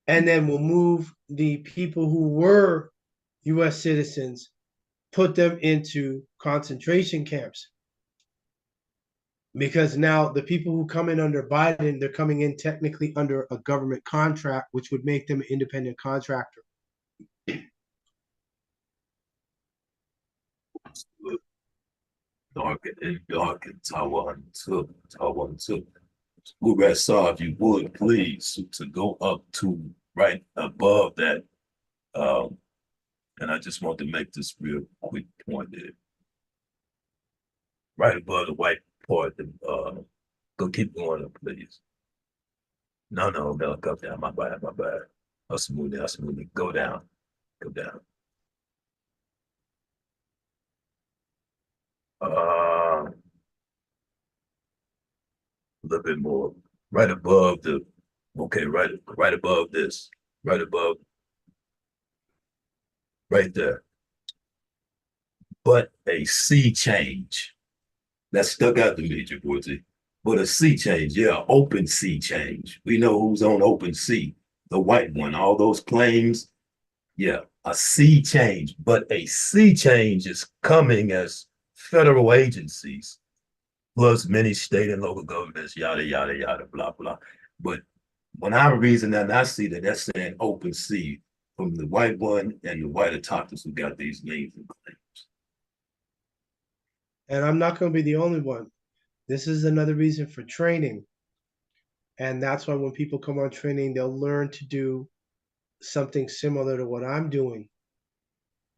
and then we'll move the people who were US citizens, put them into concentration camps. Because now the people who come in under Biden, they're coming in technically under a government contract, which would make them an independent contractor. Dark and Taiwan too. Whereas saw, if you would please to go up to right above that. And I just want to make this real quick point there. Right above the white part, go keep going up, please. No, go down. My bad. I'll smooth it. Go down. A little bit more. Right above right above this. Right above. Right there. But a sea change. That stuck out to me, Jabuti. But a sea change, yeah, open sea change. We know who's on open sea, the white one, all those claims. Yeah, a sea change, but a sea change is coming as federal agencies, plus many state and local governments, yada, yada, yada, blah, blah. But when I reason that, I see that that's saying open sea from the white one and the white autochthons who got these names and claims. And I'm not going to be the only one. This is another reason for training. And that's why when people come on training, they'll learn to do something similar to what I'm doing.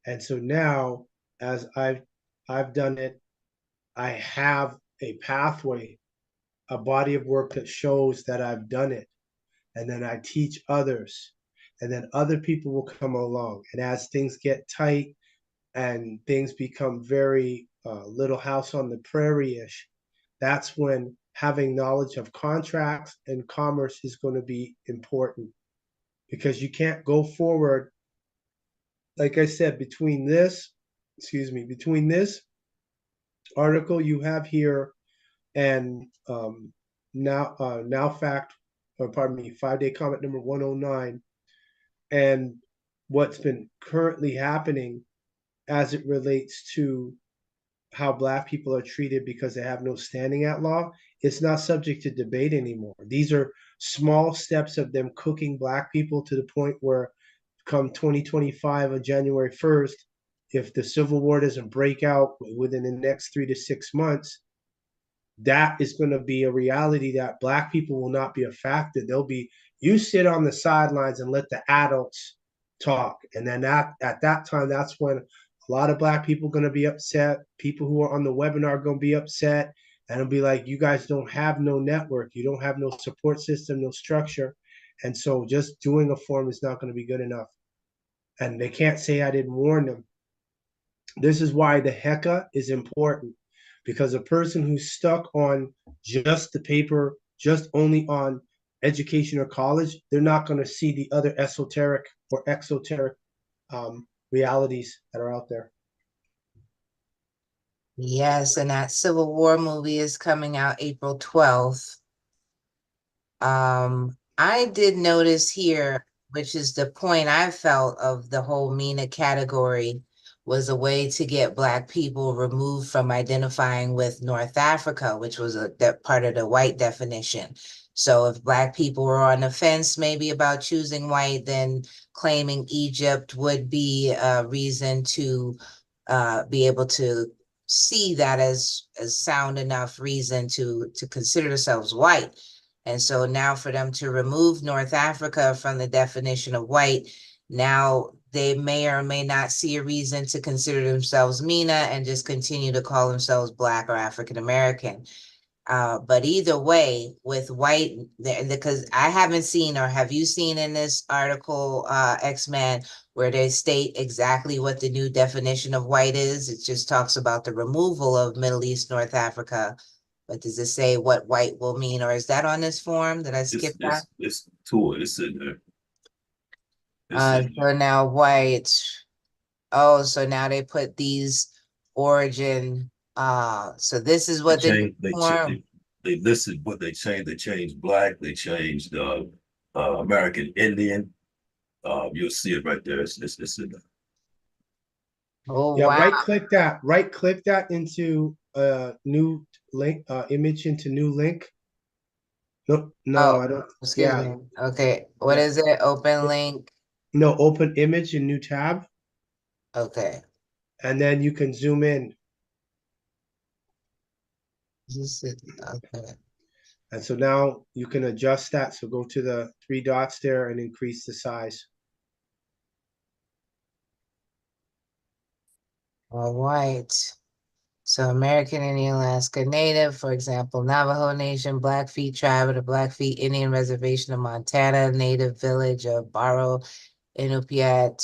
And so now, as I've done it, I have a pathway, a body of work that shows that I've done it. And then I teach others. And then other people will come along. And as things get tight and things become very Little House on the Prairie-ish, that's when having knowledge of contracts and commerce is going to be important, because you can't go forward. Like I said, between this article you have here and now fact, or pardon me, 5-day comment number 109, and what's been currently happening as it relates to how Black people are treated because they have no standing at law, it's not subject to debate anymore. These are small steps of them cooking Black people to the point where come 2025 on January 1st, if the Civil War doesn't break out within the next 3 to 6 months, that is going to be a reality that Black people will not be affected. They'll be, you sit on the sidelines and let the adults talk. And then at that time, that's when a lot of Black people are going to be upset. People who are on the webinar are going to be upset. And it'll be like, you guys don't have no network. You don't have no support system, no structure. And so just doing a form is not going to be good enough. And they can't say I didn't warn them. This is why the HECA is important, because a person who's stuck on just the paper, just only on education or college, they're not going to see the other esoteric or exoteric realities that are out there. Yes, and that Civil War movie is coming out April 12th. I did notice here, which is the point I felt of the whole MENA category, was a way to get Black people removed from identifying with North Africa, which was that part of the white definition. So if Black people were on the fence maybe about choosing white, then claiming Egypt would be a reason to be able to see that as sound enough reason to consider themselves white. And so now for them to remove North Africa from the definition of white, now they may or may not see a reason to consider themselves MENA and just continue to call themselves Black or African American. But either way, with white, because I haven't seen, or have you seen in this article, X-Man, where they state exactly what the new definition of white is? It just talks about the removal of Middle East, North Africa. But does it say what white will mean, or is that on this form? Did I skip that? It's to it. It's in there. So now white. Oh, so now they put these origin. So this is what the form. They listed what they changed. They changed Black. They changed American Indian. You'll see it right there. It's in there. Oh, yeah, wow. Right click that into new link, image into new link. No, Oh, I don't. excuse me. Okay, what is it? Open link. No, open image in new tab, Okay. and then you can zoom in. Okay. And so now you can adjust that. So go to the 3 dots there and increase the size. All right. So American Indian, Alaska Native, for example, Navajo Nation, Blackfeet Tribe of the Blackfeet Indian Reservation of Montana, Native Village of Barrow, Inupiat,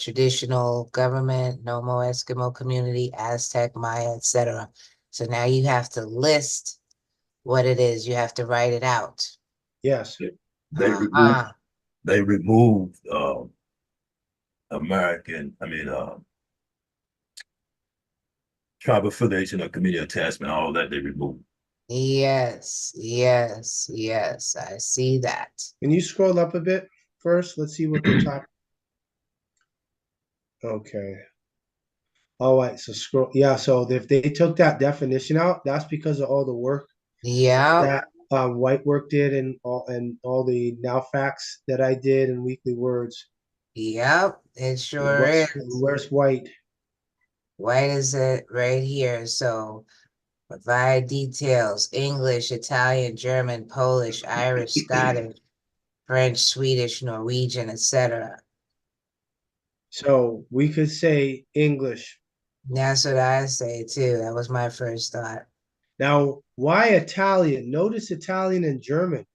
Traditional Government, Nomo Eskimo Community, Aztec, Maya, etc. So now you have to list what it is. You have to write it out. Yes. They removed tribe affiliation or community attachment, all that they removed. Yes, yes, yes. I see that. Can you scroll up a bit first? Let's see what they're talking. Okay. All right. So scroll. Yeah. So if they took that definition out, that's because of all the work that White Work did, and all the now facts that I did in Weekly Words. Yep, it sure is. Where's white? White is it right here. So provide details: English, Italian, German, Polish, Irish, Scottish, French, Swedish, Norwegian, etc. So we could say English. That's what I say too. That was my first thought. Now, why Italian? Notice Italian and German.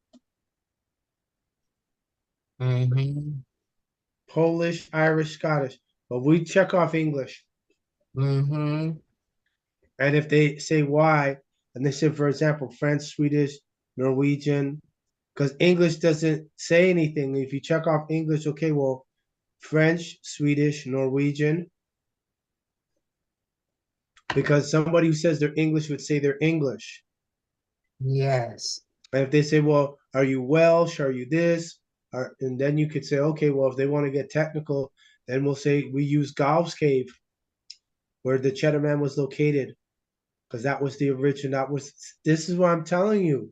Mm-hmm. Polish, Irish, Scottish. But we check off English. Mm-hmm. And if they say why, and they said, for example, French, Swedish, Norwegian, because English doesn't say anything. If you check off English, okay, well, French, Swedish, Norwegian, because somebody who says they're English would say they're English. Yes. And if they say, well, are you Welsh? Are you this? And then you could say, okay, well, if they want to get technical, then we'll say we use Galves Cave, where the Cheddar Man was located, because that was the origin. This is what I'm telling you.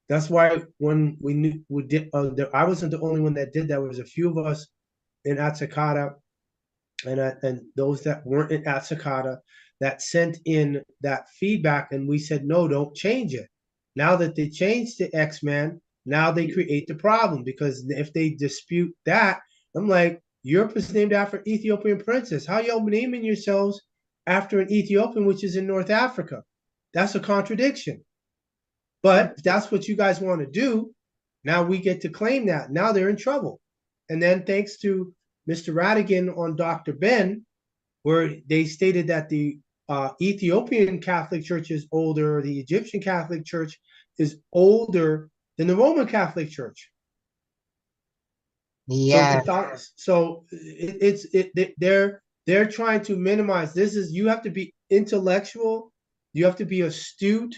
That's why when we did, I wasn't the only one that did that. There was a few of us in Atsakata, and those that weren't in Atsakata that sent in that feedback, and we said, no, don't change it. Now that they changed the X-Men, now they create the problem, because if they dispute that, I'm like, Europe is named after Ethiopian princess. How y'all naming yourselves after an Ethiopian, which is in North Africa? That's a contradiction. But if that's what you guys want to do, now we get to claim that. Now they're in trouble. And then thanks to Mr. Radigan on Dr. Ben, where they stated that the Ethiopian Catholic Church is older, the Egyptian Catholic Church is older than the Roman Catholic Church. Yeah. They're trying to minimize. You have to be intellectual, you have to be astute,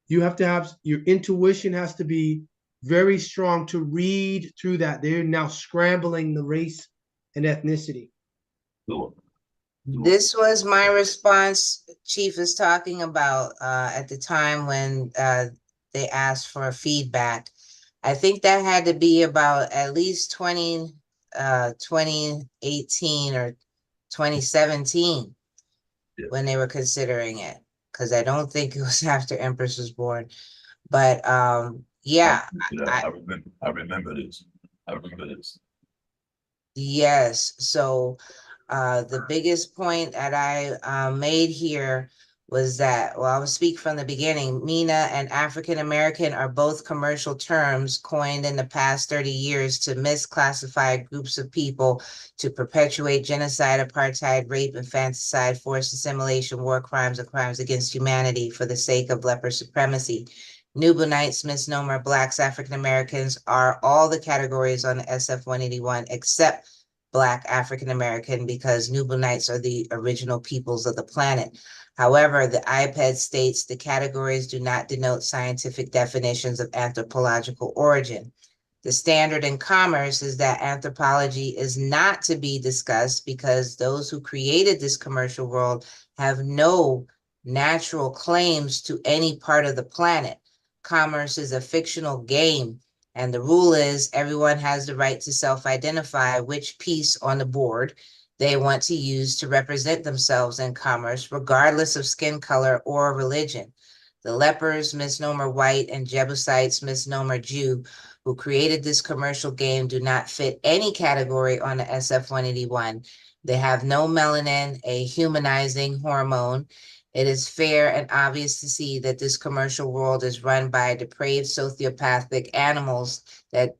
you have to have your intuition has to be very strong to read through that. They're now scrambling the race and ethnicity. This was my response. Chief is talking about at the time when they asked for feedback. I think that had to be about at least 2018 or 2017 when they were considering it, because I don't think it was after Empress was born. But yeah, I remember this. Yes. So the biggest point that I made here was that, well, I'll speak from the beginning. MENA and African American are both commercial terms coined in the past 30 years to misclassify groups of people, to perpetuate genocide, apartheid, rape, infanticide, forced assimilation, war crimes, and crimes against humanity for the sake of leper supremacy. Nubanites, misnomer, Blacks, African Americans are all the categories on the SF 181 except Black African American, because Nubanites are the original peoples of the planet. However, the IPED states the categories do not denote scientific definitions of anthropological origin. The standard in commerce is that anthropology is not to be discussed because those who created this commercial world have no natural claims to any part of the planet. Commerce is a fictional game, and the rule is everyone has the right to self-identify which piece on the board they want to use to represent themselves in commerce, regardless of skin color or religion. The lepers, misnomer white, and Jebusites, misnomer Jew, who created this commercial game do not fit any category on the SF-181. They have no melanin, a humanizing hormone. It is fair and obvious to see that this commercial world is run by depraved sociopathic animals that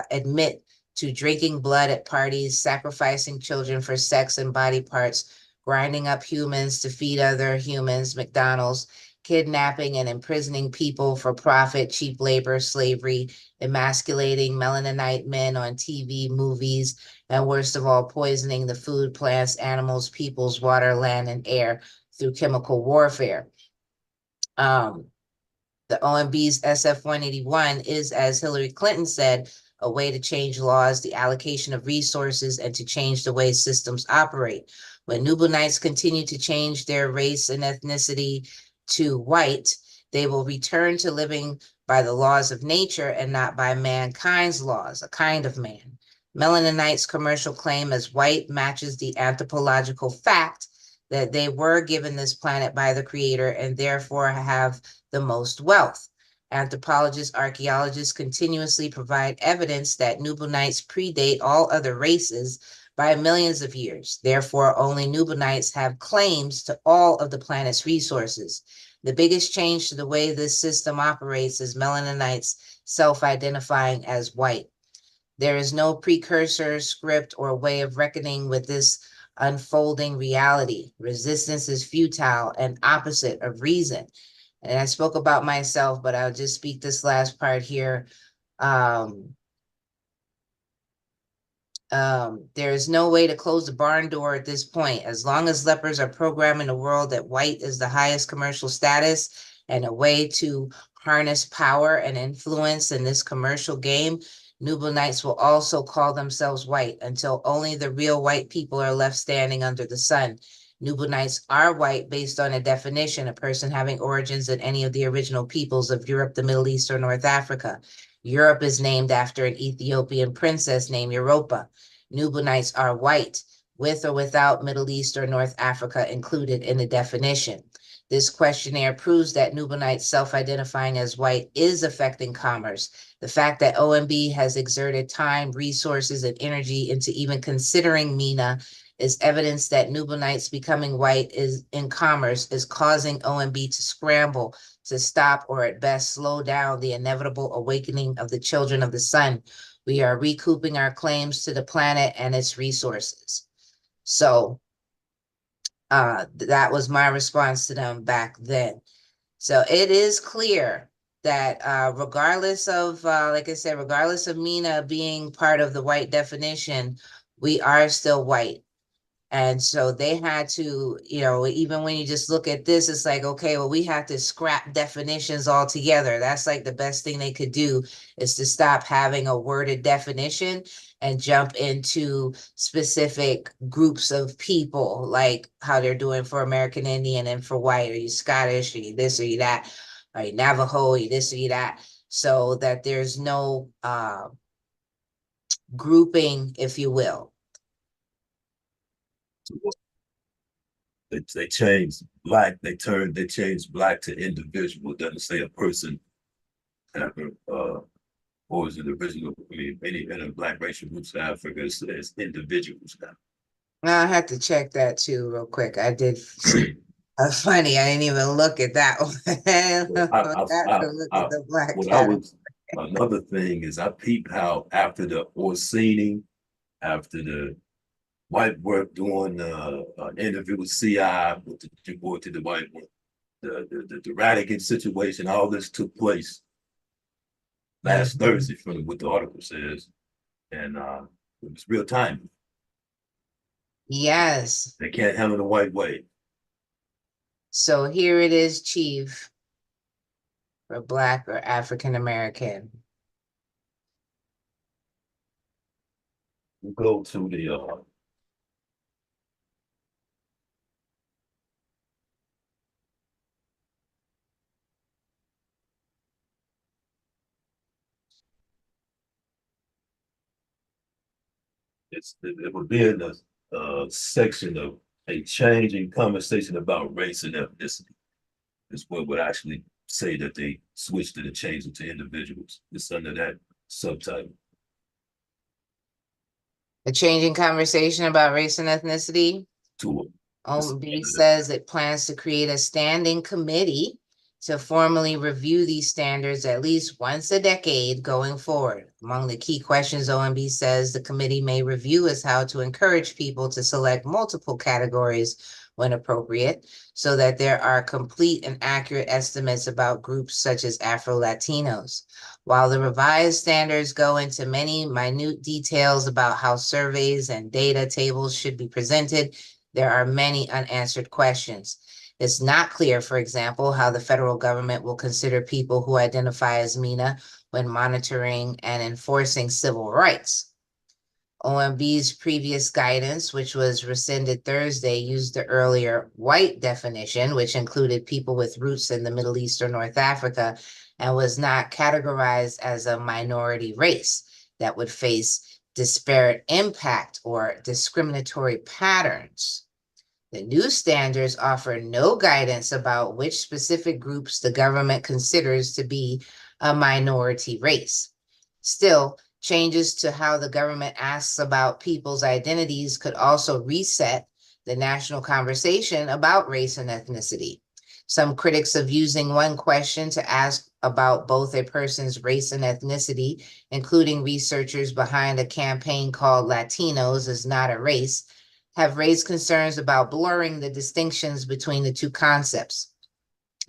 admit to drinking blood at parties, sacrificing children for sex and body parts, grinding up humans to feed other humans, McDonald's, kidnapping and imprisoning people for profit, cheap labor, slavery, emasculating Melaninite men on TV, movies, and worst of all, poisoning the food, plants, animals, peoples, water, land, and air through chemical warfare. The OMB's SF-181 is, as Hillary Clinton said, a way to change laws, the allocation of resources, and to change the way systems operate. When Nubanites continue to change their race and ethnicity to white, they will return to living by the laws of nature and not by mankind's laws, a kind of man. Melaninites' commercial claim as white matches the anthropological fact that they were given this planet by the Creator and therefore have the most wealth. Anthropologists, archaeologists continuously provide evidence that Nubanites predate all other races by millions of years. Therefore, only Nubanites have claims to all of the planet's resources. The biggest change to the way this system operates is Melaninites self-identifying as white. There is no precursor, script, or way of reckoning with this unfolding reality. Resistance is futile and opposite of reason. And I spoke about myself, but I'll just speak this last part here. There is no way to close the barn door at this point. As long as lepers are programming the world that white is the highest commercial status and a way to harness power and influence in this commercial game, Nubianites will also call themselves white until only the real white people are left standing under the sun. Nubianites are white based on a definition, a person having origins in any of the original peoples of Europe, the Middle East, or North Africa. Europe is named after an Ethiopian princess named Europa. Nubianites are white, with or without Middle East or North Africa included in the definition. This questionnaire proves that Nubianites self-identifying as white is affecting commerce. The fact that OMB has exerted time, resources, and energy into even considering MENA is evidence that Nubianites becoming white is in commerce is causing OMB to scramble to stop or at best slow down the inevitable awakening of the children of the sun. We are recouping our claims to the planet and its resources. So that was my response to them back then. So it is clear that regardless of, like I said, regardless of MENA being part of the white definition, we are still white. And so they had to, even when you just look at this, it's like, okay, well, we have to scrap definitions altogether. That's like the best thing they could do is to stop having a worded definition and jump into specific groups of people, like how they're doing for American Indian and for white. Are you Scottish? Are you this? Are you that? Are you Navajo? Are you this? Are you that? So that there's no grouping, if you will. They changed black. They changed black to individual. It doesn't say a person. Or is it original? I mean, any black racial groups in Africa is individuals now. I had to check that too, real quick. I did. Funny, I didn't even look at that one. Another thing is I peeped how after the Orsini, after the white work doing an interview with CI with the boy to the white one, the Radigan situation, all this took place last Thursday from what the article says, and it was real time. Yes. They can't handle the white way. So here it is, Chief, for Black or African American. We go to the it would be in the section of a changing conversation about race and ethnicity. Is what would actually say that they switched to the change to individuals. It's under that subtitle. A changing conversation about race and ethnicity. To OMB says it plans to create a standing committee to formally review these standards at least once a decade going forward. Among the key questions OMB says the committee may review is how to encourage people to select multiple categories when appropriate, so that there are complete and accurate estimates about groups such as Afro-Latinos. While the revised standards go into many minute details about how surveys and data tables should be presented, there are many unanswered questions. It's not clear, for example, how the federal government will consider people who identify as MENA when monitoring and enforcing civil rights. OMB's previous guidance, which was rescinded Thursday, used the earlier white definition, which included people with roots in the Middle East or North Africa, and was not categorized as a minority race that would face disparate impact or discriminatory patterns. The new standards offer no guidance about which specific groups the government considers to be a minority race. Still, changes to how the government asks about people's identities could also reset the national conversation about race and ethnicity. Some critics of using one question to ask about both a person's race and ethnicity, including researchers behind a campaign called Latinos is Not a Race, have raised concerns about blurring the distinctions between the two concepts.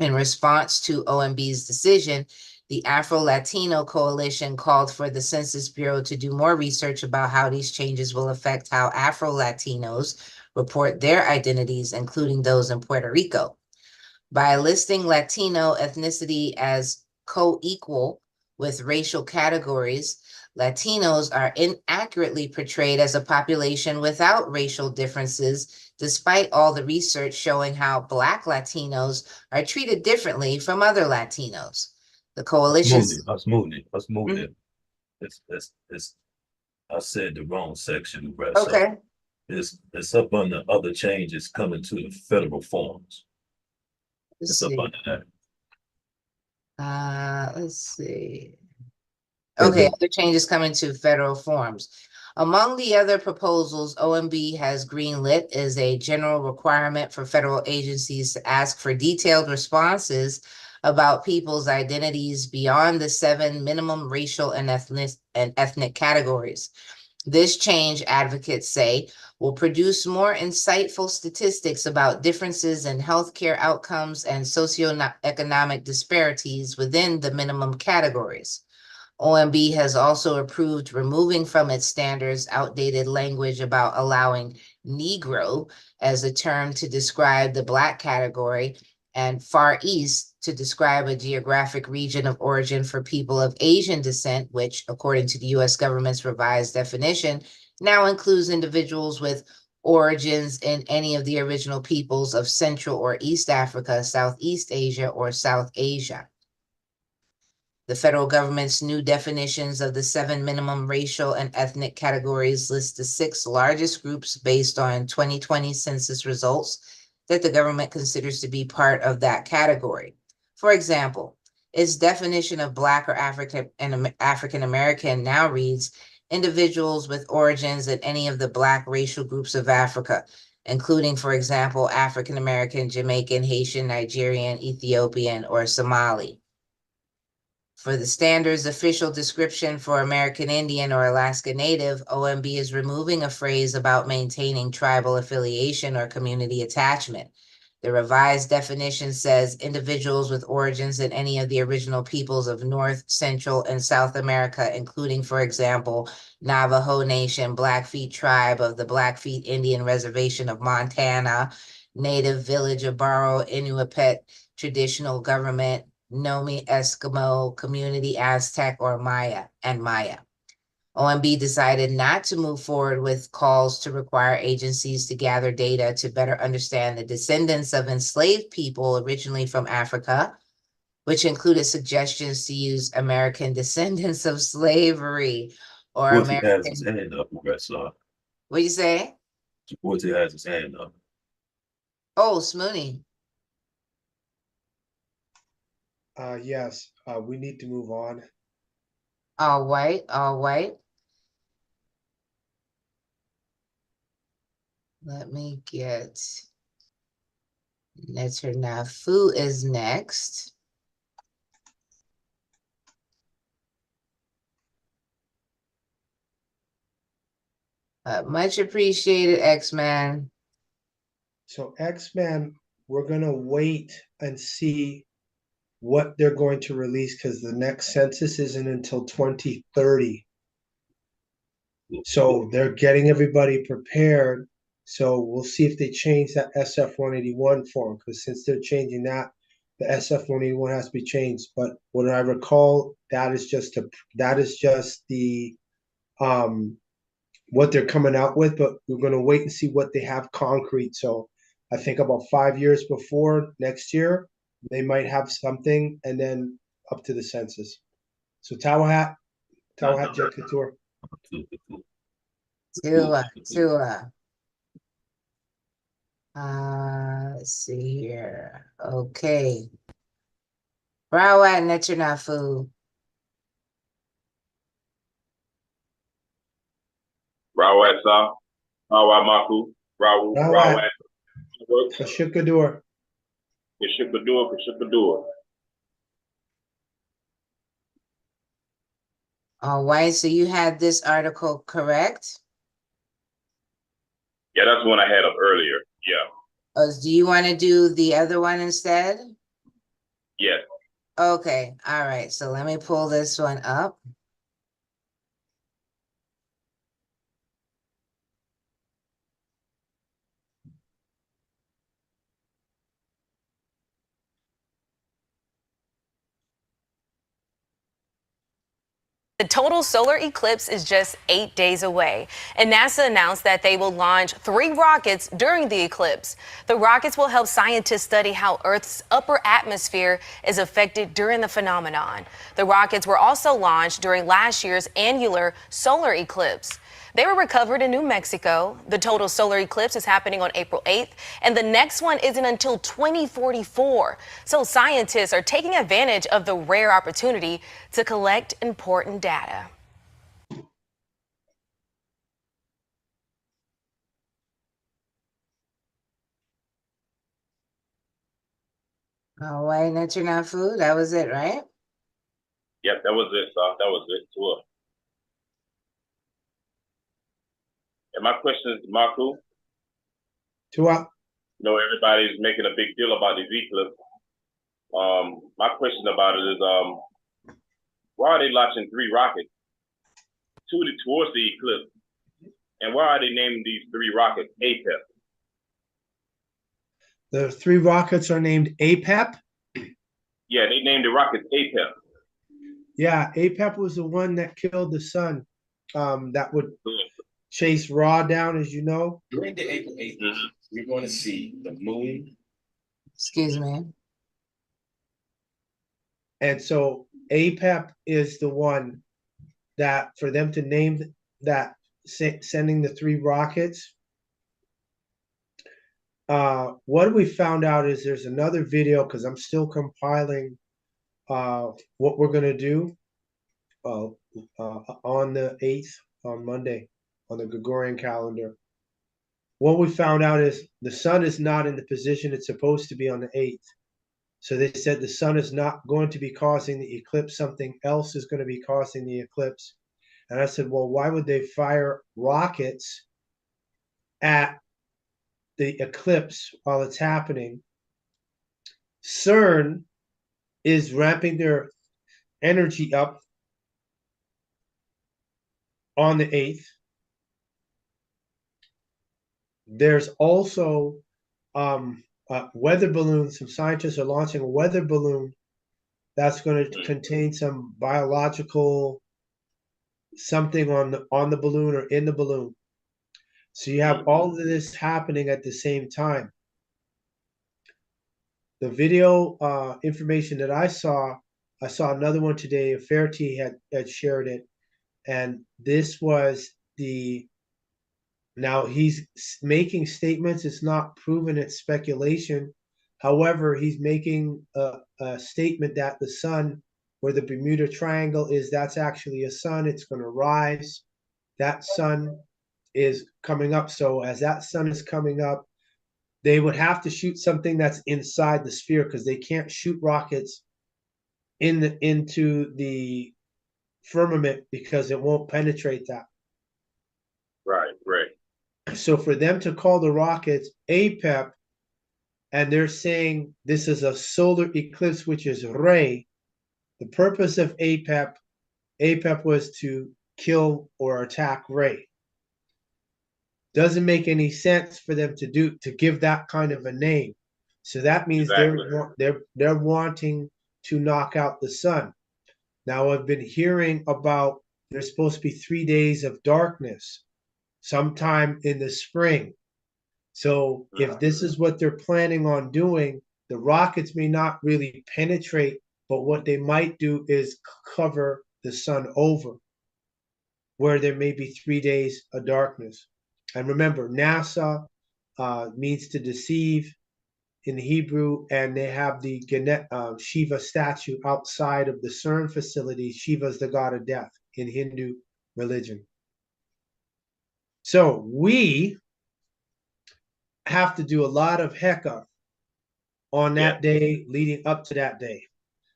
In response to OMB's decision, the Afro-Latino Coalition called for the Census Bureau to do more research about how these changes will affect how Afro-Latinos report their identities, including those in Puerto Rico. By listing Latino ethnicity as co-equal with racial categories, Latinos are inaccurately portrayed as a population without racial differences, despite all the research showing how Black Latinos are treated differently from other Latinos. The coalition. Let's move it. It's I said the wrong section. Okay. It's up under other changes coming to the federal forms. Let's It's up see. under that. Let's see. Okay, other changes coming to federal forms. Among the other proposals, OMB has greenlit is a general requirement for federal agencies to ask for detailed responses about people's identities beyond the 7 minimum racial and ethnic categories. This change, advocates say, will produce more insightful statistics about differences in healthcare outcomes and socioeconomic disparities within the minimum categories. OMB has also approved removing from its standards outdated language about allowing Negro as a term to describe the Black category and Far East to describe a geographic region of origin for people of Asian descent, which, according to the U.S. government's revised definition, now includes individuals with origins in any of the original peoples of Central or East Africa, Southeast Asia, or South Asia. The federal government's new definitions of the 7 minimum racial and ethnic categories list the 6 largest groups based on 2020 census results that the government considers to be part of that category. For example, its definition of Black or African American now reads individuals with origins in any of the Black racial groups of Africa, including, for example, African American, Jamaican, Haitian, Nigerian, Ethiopian, or Somali. For the standards official description for American Indian or Alaska Native, OMB is removing a phrase about maintaining tribal affiliation or community attachment. The revised definition says individuals with origins in any of the original peoples of North, Central, and South America, including, for example, Navajo Nation, Blackfeet Tribe of the Blackfeet Indian Reservation of Montana, Native Village of Barrow, Inuit Traditional Government, Nomi Eskimo, Community Aztec, or Maya. OMB decided not to move forward with calls to require agencies to gather data to better understand the descendants of enslaved people originally from Africa, which included suggestions to use American descendants of slavery or Japorti has American. his hand up, What do you say? Japorti has his hand up. Oh, Smooney. Yes, we need to move on. All white, all white. Let me get Netanyahu is next. Much appreciated, X-Man. So X-Men, we're gonna wait and see what they're going to release because the next census isn't until 2030. So they're getting everybody prepared. So we'll see if they change that SF-181 form, because since they're changing that, the SF-181 has to be changed. But what I recall, that is just the what they're coming out with. But we're going to wait and see what they have concrete. So I think about 5 years before next year, they might have something, and then up to the census. So Tawahat Jet Couture. Tua. Let's see here. Okay. Rawat Netanyahu. Rawat Sa, Rawat Maku, Rawat. Kashikadur. Kashikadur. All right, so you had this article correct? Yeah, that's the one I had up earlier. Yeah. Do you want to do the other one instead? Yes. Okay, all right. So let me pull this one up. The total solar eclipse is just 8 days away, and NASA announced that they will launch 3 rockets during the eclipse. The rockets will help scientists study how Earth's upper atmosphere is affected during the phenomenon. The rockets were also launched during last year's annular solar eclipse. They were recovered in New Mexico. The total solar eclipse is happening on April 8th, and the next one isn't until 2044. So scientists are taking advantage of the rare opportunity to collect important data. Hawaiian internet food, that was it, right? Yep, that was it, sir. That was it. Sure. And my question is, Marco, Tua, everybody's making a big deal about these eclipse. My question about it is, why are they launching 3 rockets towards the eclipse? And why are they naming these 3 rockets APEP? the 3 rockets are named APEP. Yeah, they named the rockets APEP. Yeah, APEP was the one that killed the sun. That would chase Ra down, as you know. During the April 8th, we're going to see the moon. Excuse me. And so APEP is the one that, for them to name that, sending the 3 rockets. What we found out is there's another video, because I'm still compiling what we're going to do on the 8th, on Monday, on the Gregorian calendar. What we found out is the sun is not in the position it's supposed to be on the 8th. So they said the sun is not going to be causing the eclipse. Something else is going to be causing the eclipse. And I said, well, why would they fire rockets at the eclipse while it's happening? CERN is ramping their energy up on the 8th. There's also weather balloons. Some scientists are launching a weather balloon that's going to contain some biological something on the balloon or in the balloon. So you have all of this happening at the same time. The video information that I saw another one today. Fairty had shared it, and this was the. Now he's making statements. It's not proven. It's speculation. However, he's making a statement that the sun, where the Bermuda Triangle is, that's actually a sun. It's going to rise. That sun is coming up. So as that sun is coming up, they would have to shoot something that's inside the sphere, because they can't shoot rockets into the firmament because it won't penetrate that. Right. So for them to call the rockets APEP, and they're saying this is a solar eclipse, which is Re, the purpose of APEP was to kill or attack Re. Doesn't make any sense for them to give that kind of a name. So that means they're wanting to knock out the sun. Now I've been hearing about there's supposed to be 3 days of darkness sometime in the spring. So if this is what they're planning on doing, the rockets may not really penetrate, but what they might do is cover the sun over, where there may be 3 days of darkness. And remember, NASA means to deceive in Hebrew, and they have the Shiva statue outside of the CERN facility. Shiva is the god of death in Hindu religion. So we have to do a lot of heka on that day leading up to that day.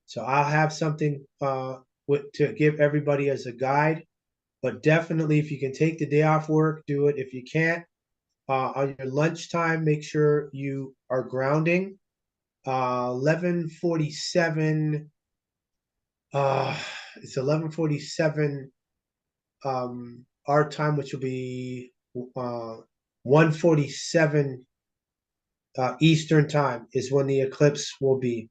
So I'll have something to give everybody as a guide. But definitely, if you can take the day off work, do it. If you can't, on your lunchtime, make sure you are grounding. 11:47. It's 11:47 our time, which will be 1:47 Eastern time is when the eclipse will be.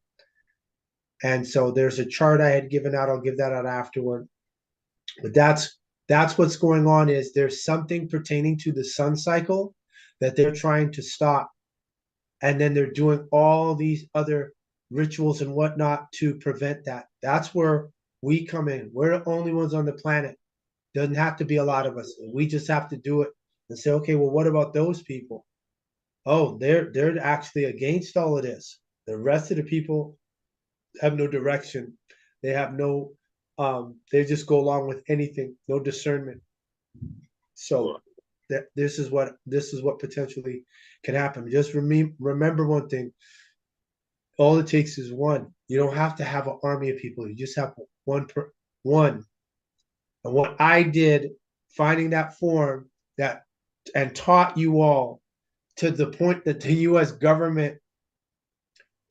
And so there's a chart I had given out. I'll give that out afterward. But that's what's going on. Is there's something pertaining to the sun cycle that they're trying to stop, and then they're doing all these other rituals and whatnot to prevent that. That's where we come in. We're the only ones on the planet. Doesn't have to be a lot of us. We just have to do it and say, okay, well, what about those people? Oh, they're actually against all of this. The rest of the people have no direction. They have no they just go along with anything, no discernment. So this is what potentially can happen. Just remember one thing. All it takes is one. You don't have to have an army of people. You just have one. And what I did, finding that form and taught you all to the point that the U.S. government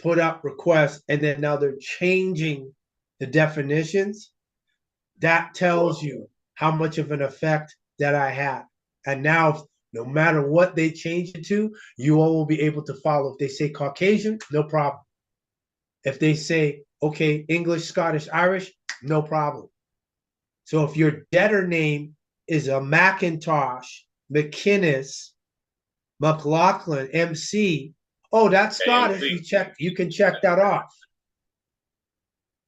put out requests, and then now they're changing the definitions. That tells you how much of an effect that I had. And now, no matter what they change it to, you all will be able to follow. If they say Caucasian, no problem. If they say, okay, English, Scottish, Irish, no problem. So if your debtor name is a McIntosh, McInnes, McLaughlin, MC, oh, that's Scottish. You can check that off.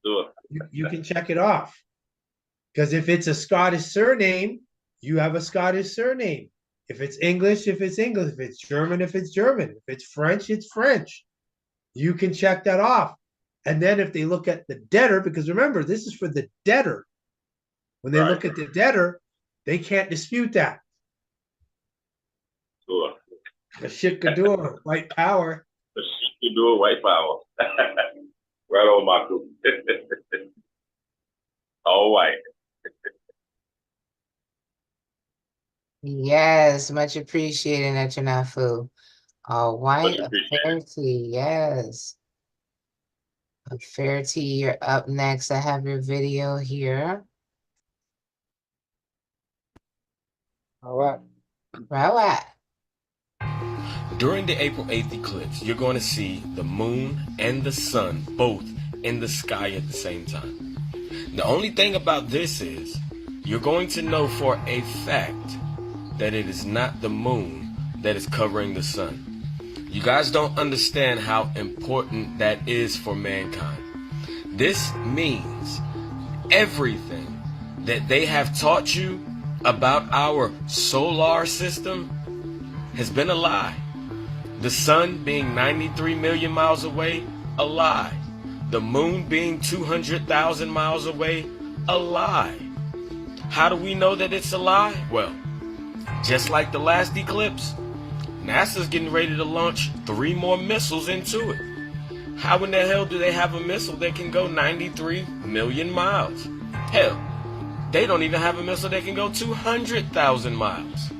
Sure. You can check it off. Because if it's a Scottish surname, you have a Scottish surname. If it's English, if it's English. If it's German, if it's German. If it's French, it's French. You can check that off. And then if they look at the debtor, because remember, this is for the debtor. When they look at the debtor, they can't dispute that. Sure. The shit could do it, white power. The shit could do it, white power. Right on, Marco. All right. Yes, much appreciated, Netanyahu. White Affairty, yes. Affairty, you're up next. I have your video here. All right. Right. During the April 8th eclipse, you're going to see the moon and the sun both in the sky at the same time. The only thing about this is you're going to know for a fact that it is not the moon that is covering the sun. You guys don't understand how important that is for mankind. This means everything that they have taught you about our solar system has been a lie. The sun being 93 million miles away, a lie. The moon being 200,000 miles away, a lie. How do we know that it's a lie? Well, just like the last eclipse, NASA's getting ready to launch 3 more missiles into it. How in the hell do they have a missile that can go 93 million miles? Hell, they don't even have a missile that can go 200,000 miles.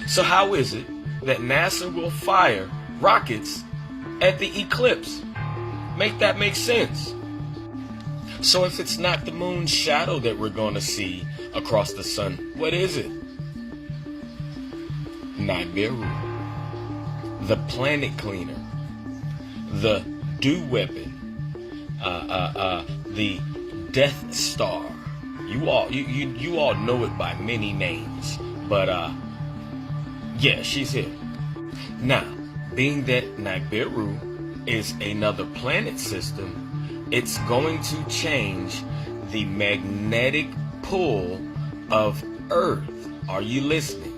So how is it that NASA will fire rockets at the eclipse? Make that make sense. So if it's not the moon's shadow that we're going to see across the sun, what is it? Nibiru, the planet cleaner, the dew weapon, the Death Star. You all know it by many names, but yeah, she's here. Now, being that Nibiru is another planet system, it's going to change the magnetic pull of Earth. Are you listening?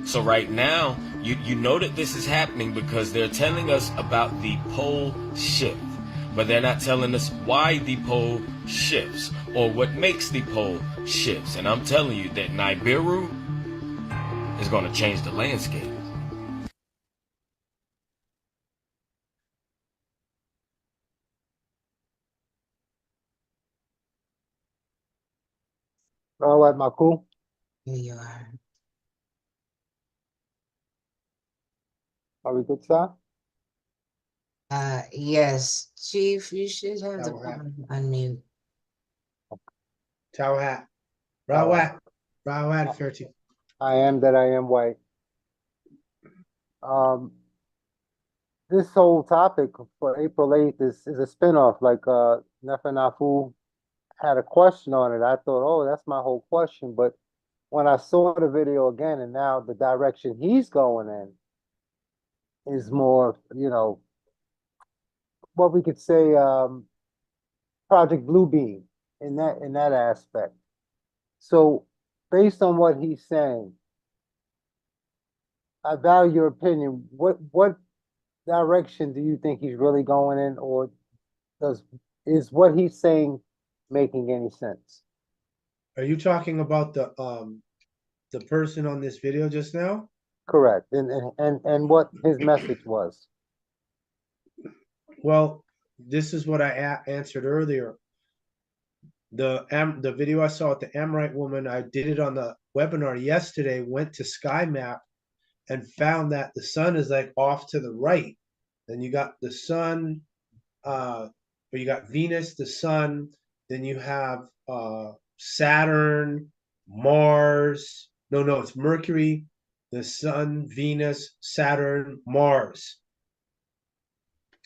So right now, you know that this is happening because they're telling us about the pole shift, but they're not telling us why the pole shifts or what makes the pole shifts. And I'm telling you that Nibiru is going to change the landscape. All right, Marco. Here you are. Are we good, sir? Yes, Chief, you should have the Towel hat. unmute. Towel hat. Towel Rawat. Rawat, fair chief. I am that I am white. This whole topic for April 8th is a spinoff. Like Nefanafu had a question on it. I thought, oh, that's my whole question. But when I saw the video again, and now the direction he's going in is more, what we could say, Project Bluebeam in that aspect. So based on what he's saying, I value your opinion. What direction do you think he's really going in, or is what he's saying making any sense? Are you talking about the person on this video just now? Correct. And what his message was. Well, this is what I answered earlier. The video I saw with the Amorite woman, I did it on the webinar yesterday, went to Sky Map and found that the sun is like off to the right. Then you got the sun, or you got Venus, the sun, then you have Saturn, Mars. No, it's Mercury, the sun, Venus, Saturn, Mars.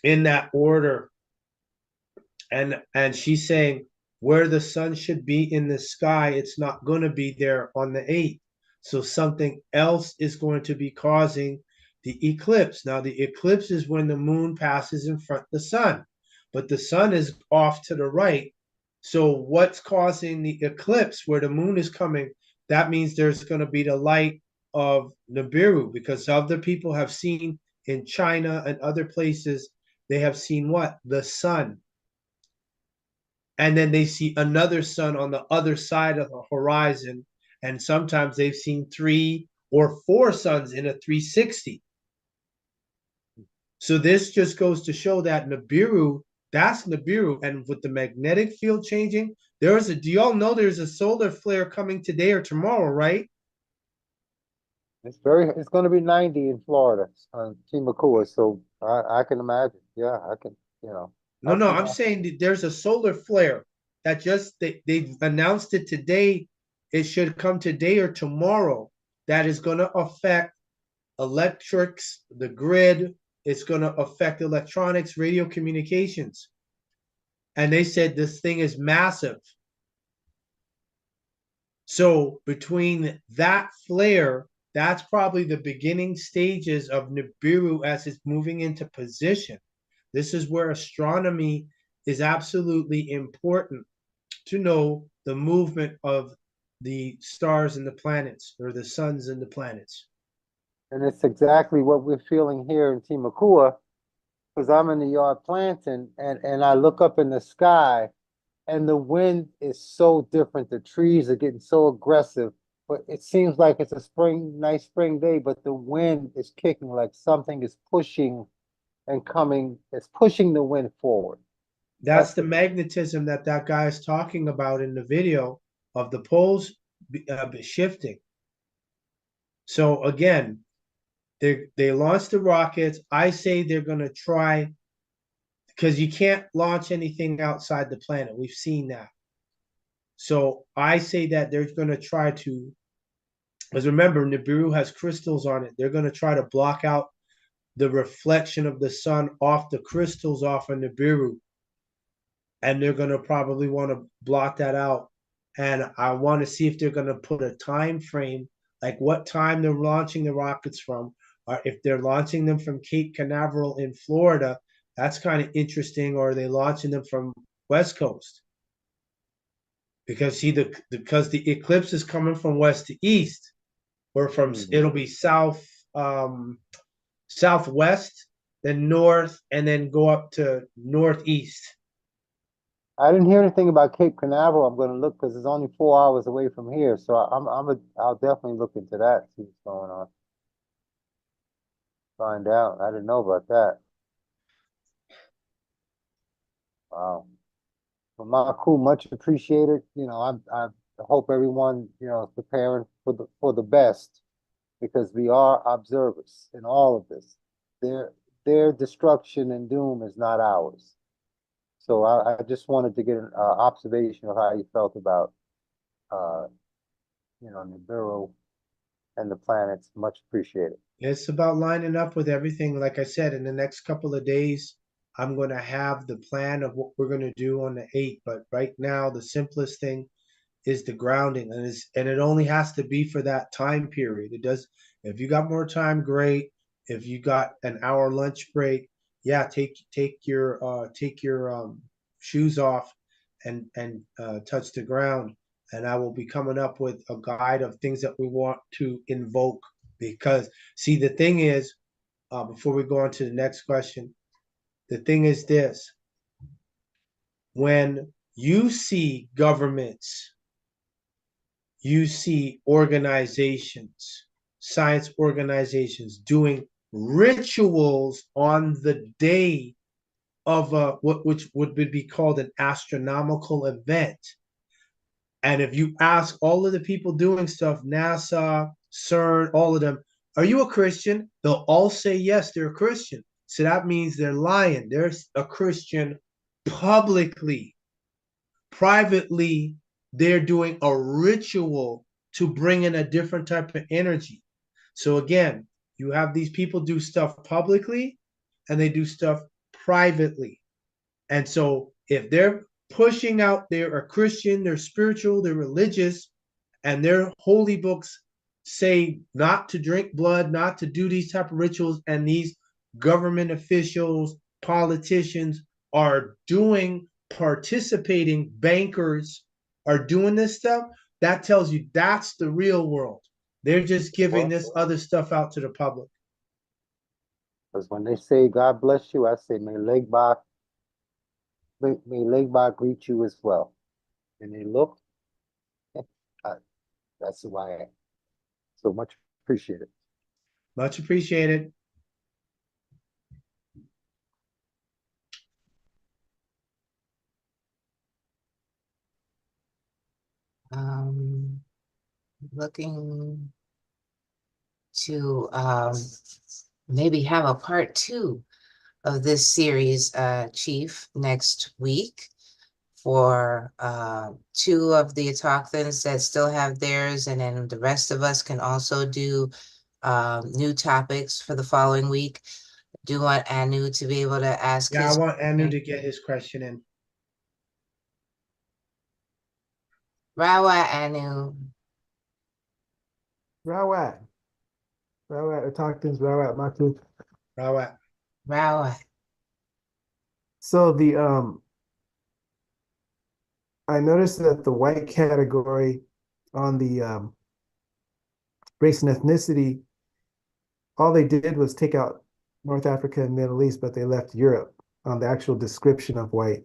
In that order. And she's saying where the sun should be in the sky, it's not going to be there on the 8th. So something else is going to be causing the eclipse. Now, the eclipse is when the moon passes in front of the sun, but the sun is off to the right. So what's causing the eclipse where the moon is coming? That means there's going to be the light of Nibiru, because other people have seen in China and other places, they have seen what? The sun. And then they see another sun on the other side of the horizon. And sometimes they've seen 3 or 4 suns in a 360. So this just goes to show that Nibiru, that's Nibiru. And with the magnetic field changing, do y'all know there's a solar flare coming today or tomorrow, right? It's going to be 90 in Florida on Timakua. So I can imagine. Yeah, I can, No, I'm saying that there's a solar flare that they've announced it today. It should come today or tomorrow. That is going to affect electrics, the grid. It's going to affect electronics, radio communications. And they said this thing is massive. So between that flare, that's probably the beginning stages of Nibiru as it's moving into position. This is where astronomy is absolutely important to know the movement of the stars and the planets, or the suns and the planets. And it's exactly what we're feeling here in Timakua, because I'm in the yard planting, and I look up in the sky, and the wind is so different. The trees are getting so aggressive, but it seems like it's a nice spring day, but the wind is kicking like something is pushing and coming, it's pushing the wind forward. That's the magnetism that guy is talking about in the video of the poles shifting. So again, they launched the rockets. I say they're going to try, because you can't launch anything outside the planet. We've seen that. So I say that they're going to try to, because remember, Nibiru has crystals on it. They're going to try to block out the reflection of the sun off the crystals off of Nibiru. And they're going to probably want to block that out. And I want to see if they're going to put a time frame, like what time they're launching the rockets from, or if they're launching them from Cape Canaveral in Florida. That's kind of interesting. Or are they launching them from West Coast? Because because the eclipse is coming from west to east, or from it'll be southwest, then north, and then go up to northeast. I didn't hear anything about Cape Canaveral. I'm going to look, because it's only 4 hours away from here. So I'll definitely look into that, see what's going on. Find out. I didn't know about that. Wow. Well, Maku, much appreciated. I hope everyone, is preparing for the best, because we are observers in all of this. their destruction and doom is not ours. So I just wanted to get an observation of how you felt about, Nibiru and the planets. Much appreciated. It's about lining up with everything. Like I said, in the next couple of days, I'm going to have the plan of what we're going to do on the 8th. But right now, the simplest thing is the grounding, and it only has to be for that time period. It does. If you got more time, great. If you got an hour lunch break, yeah, take your shoes off and touch the ground. And I will be coming up with a guide of things that we want to invoke. Because see, the thing is, before we go on to the next question, the thing is this: when you see governments, you see organizations, science organizations doing rituals on the day of which would be called an astronomical event. And if you ask all of the people doing stuff, NASA, CERN, all of them, are you a Christian? They'll all say yes, they're a Christian. So that means they're lying. They're a Christian publicly. Privately, they're doing a ritual to bring in a different type of energy. So again, you have these people do stuff publicly and they do stuff privately. And so if they're pushing out, they're a Christian, they're spiritual, they're religious, and their holy books say not to drink blood, not to do these type of rituals, and these government officials, politicians are participating, bankers are doing this stuff, that tells you that's the real world. They're just giving this other stuff out to the public. Because when they say God bless you, I say may Legba greet you as well. And they look, that's who I am. So much appreciated. Much appreciated. Looking to maybe have a part 2 of this series, Chief, next week for 2 of the autochthons that still have theirs, and then the rest of us can also do new topics for the following week. Do want Anu to be able to ask I want Anu to get his question in. Rawa Anu. Rawat. Rawat Autochtons, Rawat Matu. Rawa. So I noticed that the white category on the race and ethnicity, all they did was take out North Africa and Middle East, but they left Europe on the actual description of white.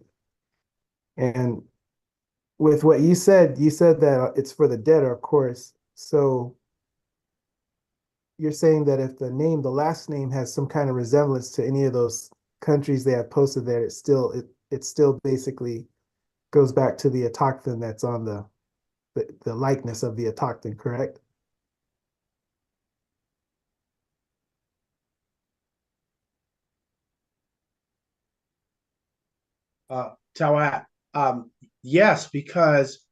And with what you said that it's for the dead, of course. So you're saying that if the last name has some kind of resemblance to any of those countries they have posted there, it still basically goes back to the autochthon that's on the likeness of the autochthon, correct? Tawat, yes, because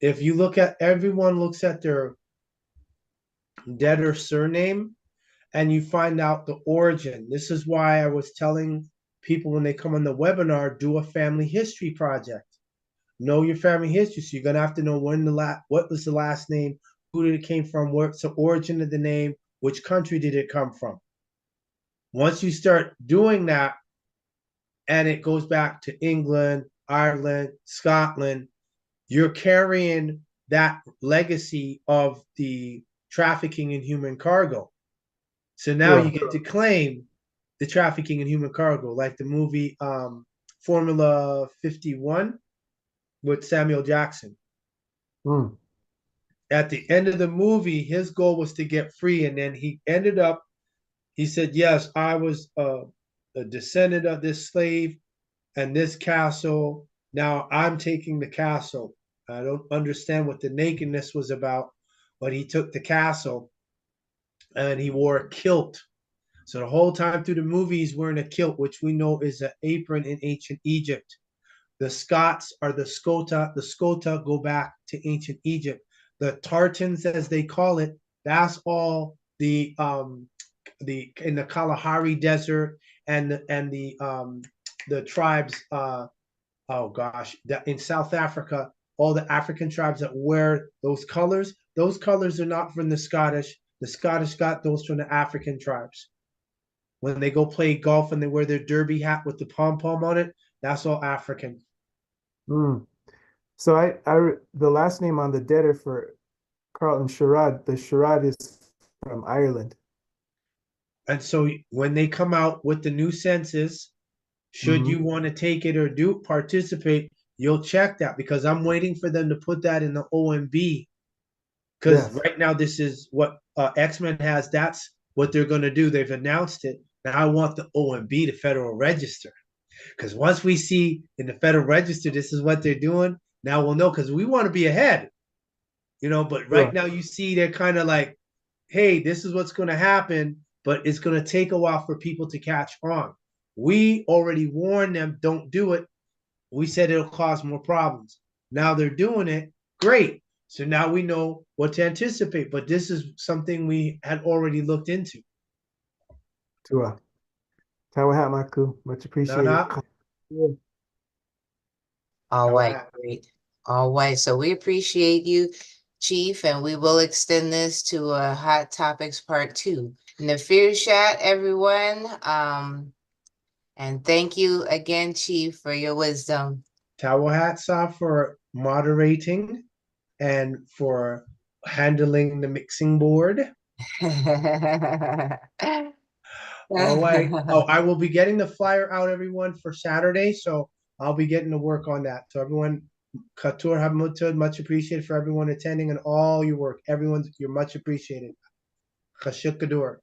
if you look at, everyone looks at their debtor surname and you find out the origin. This is why I was telling people when they come on the webinar, do a family history project. Know your family history. So you're gonna have to know what was the last name, who did it came from, what's the origin of the name, which country did it come from. Once you start doing that, and it goes back to England, Ireland, Scotland, you're carrying that legacy of the trafficking in human cargo. So now you get to claim the trafficking in human cargo, like the movie Formula 51 with Samuel Jackson. At the end of the movie, his goal was to get free, and then he said, yes, I was a descendant of this slave and this castle. Now I'm taking the castle. I don't understand what the nakedness was about, but he took the castle and he wore a kilt So the whole time through the movie, he's wearing a kilt, which we know is an apron in ancient Egypt. The Scots are the Scota. The Scota go back to ancient Egypt. The Tartans, as they call it, that's all the in the Kalahari Desert and the tribes. Oh gosh, that in South Africa, all the African tribes that wear those colors are not from the Scottish. The Scottish got those from the African tribes. When they go play golf and they wear their derby hat with the pom pom on it, that's all African. Mm. So the last name on the debtor for Carlton Sherrod, the Sherrod is from Ireland. And so when they come out with the new census, should you want to take it or participate, you'll check that, because I'm waiting for them to put that in the OMB. Because right now this is what X-Men has. That's what they're going to do. They've announced it. Now I want the OMB, the Federal Register. Because once we see in the Federal Register, this is what they're doing, now we'll know, because we want to be ahead. But right now you see they're kind of like, hey, this is what's going to happen, but it's going to take a while for people to catch on. We already warned them, don't do it. We said it'll cause more problems. Now they're doing it. Great. So now we know what to anticipate, but this is something we had already looked into. Tua. Tawahamaku, much appreciated. All right, great. All right, so we appreciate you, Chief, and we will extend this to Hot Topics Part 2. Nafir Shat, everyone. And thank you again, Chief, for your wisdom. Tawahatsa for moderating and for handling the mixing board. All right. Oh, I will be getting the flyer out, everyone, for Saturday. So I'll be getting to work on that. So everyone, Katur Hamutud, much appreciated for everyone attending and all your work. Everyone, you're much appreciated. Khashuk Kadur.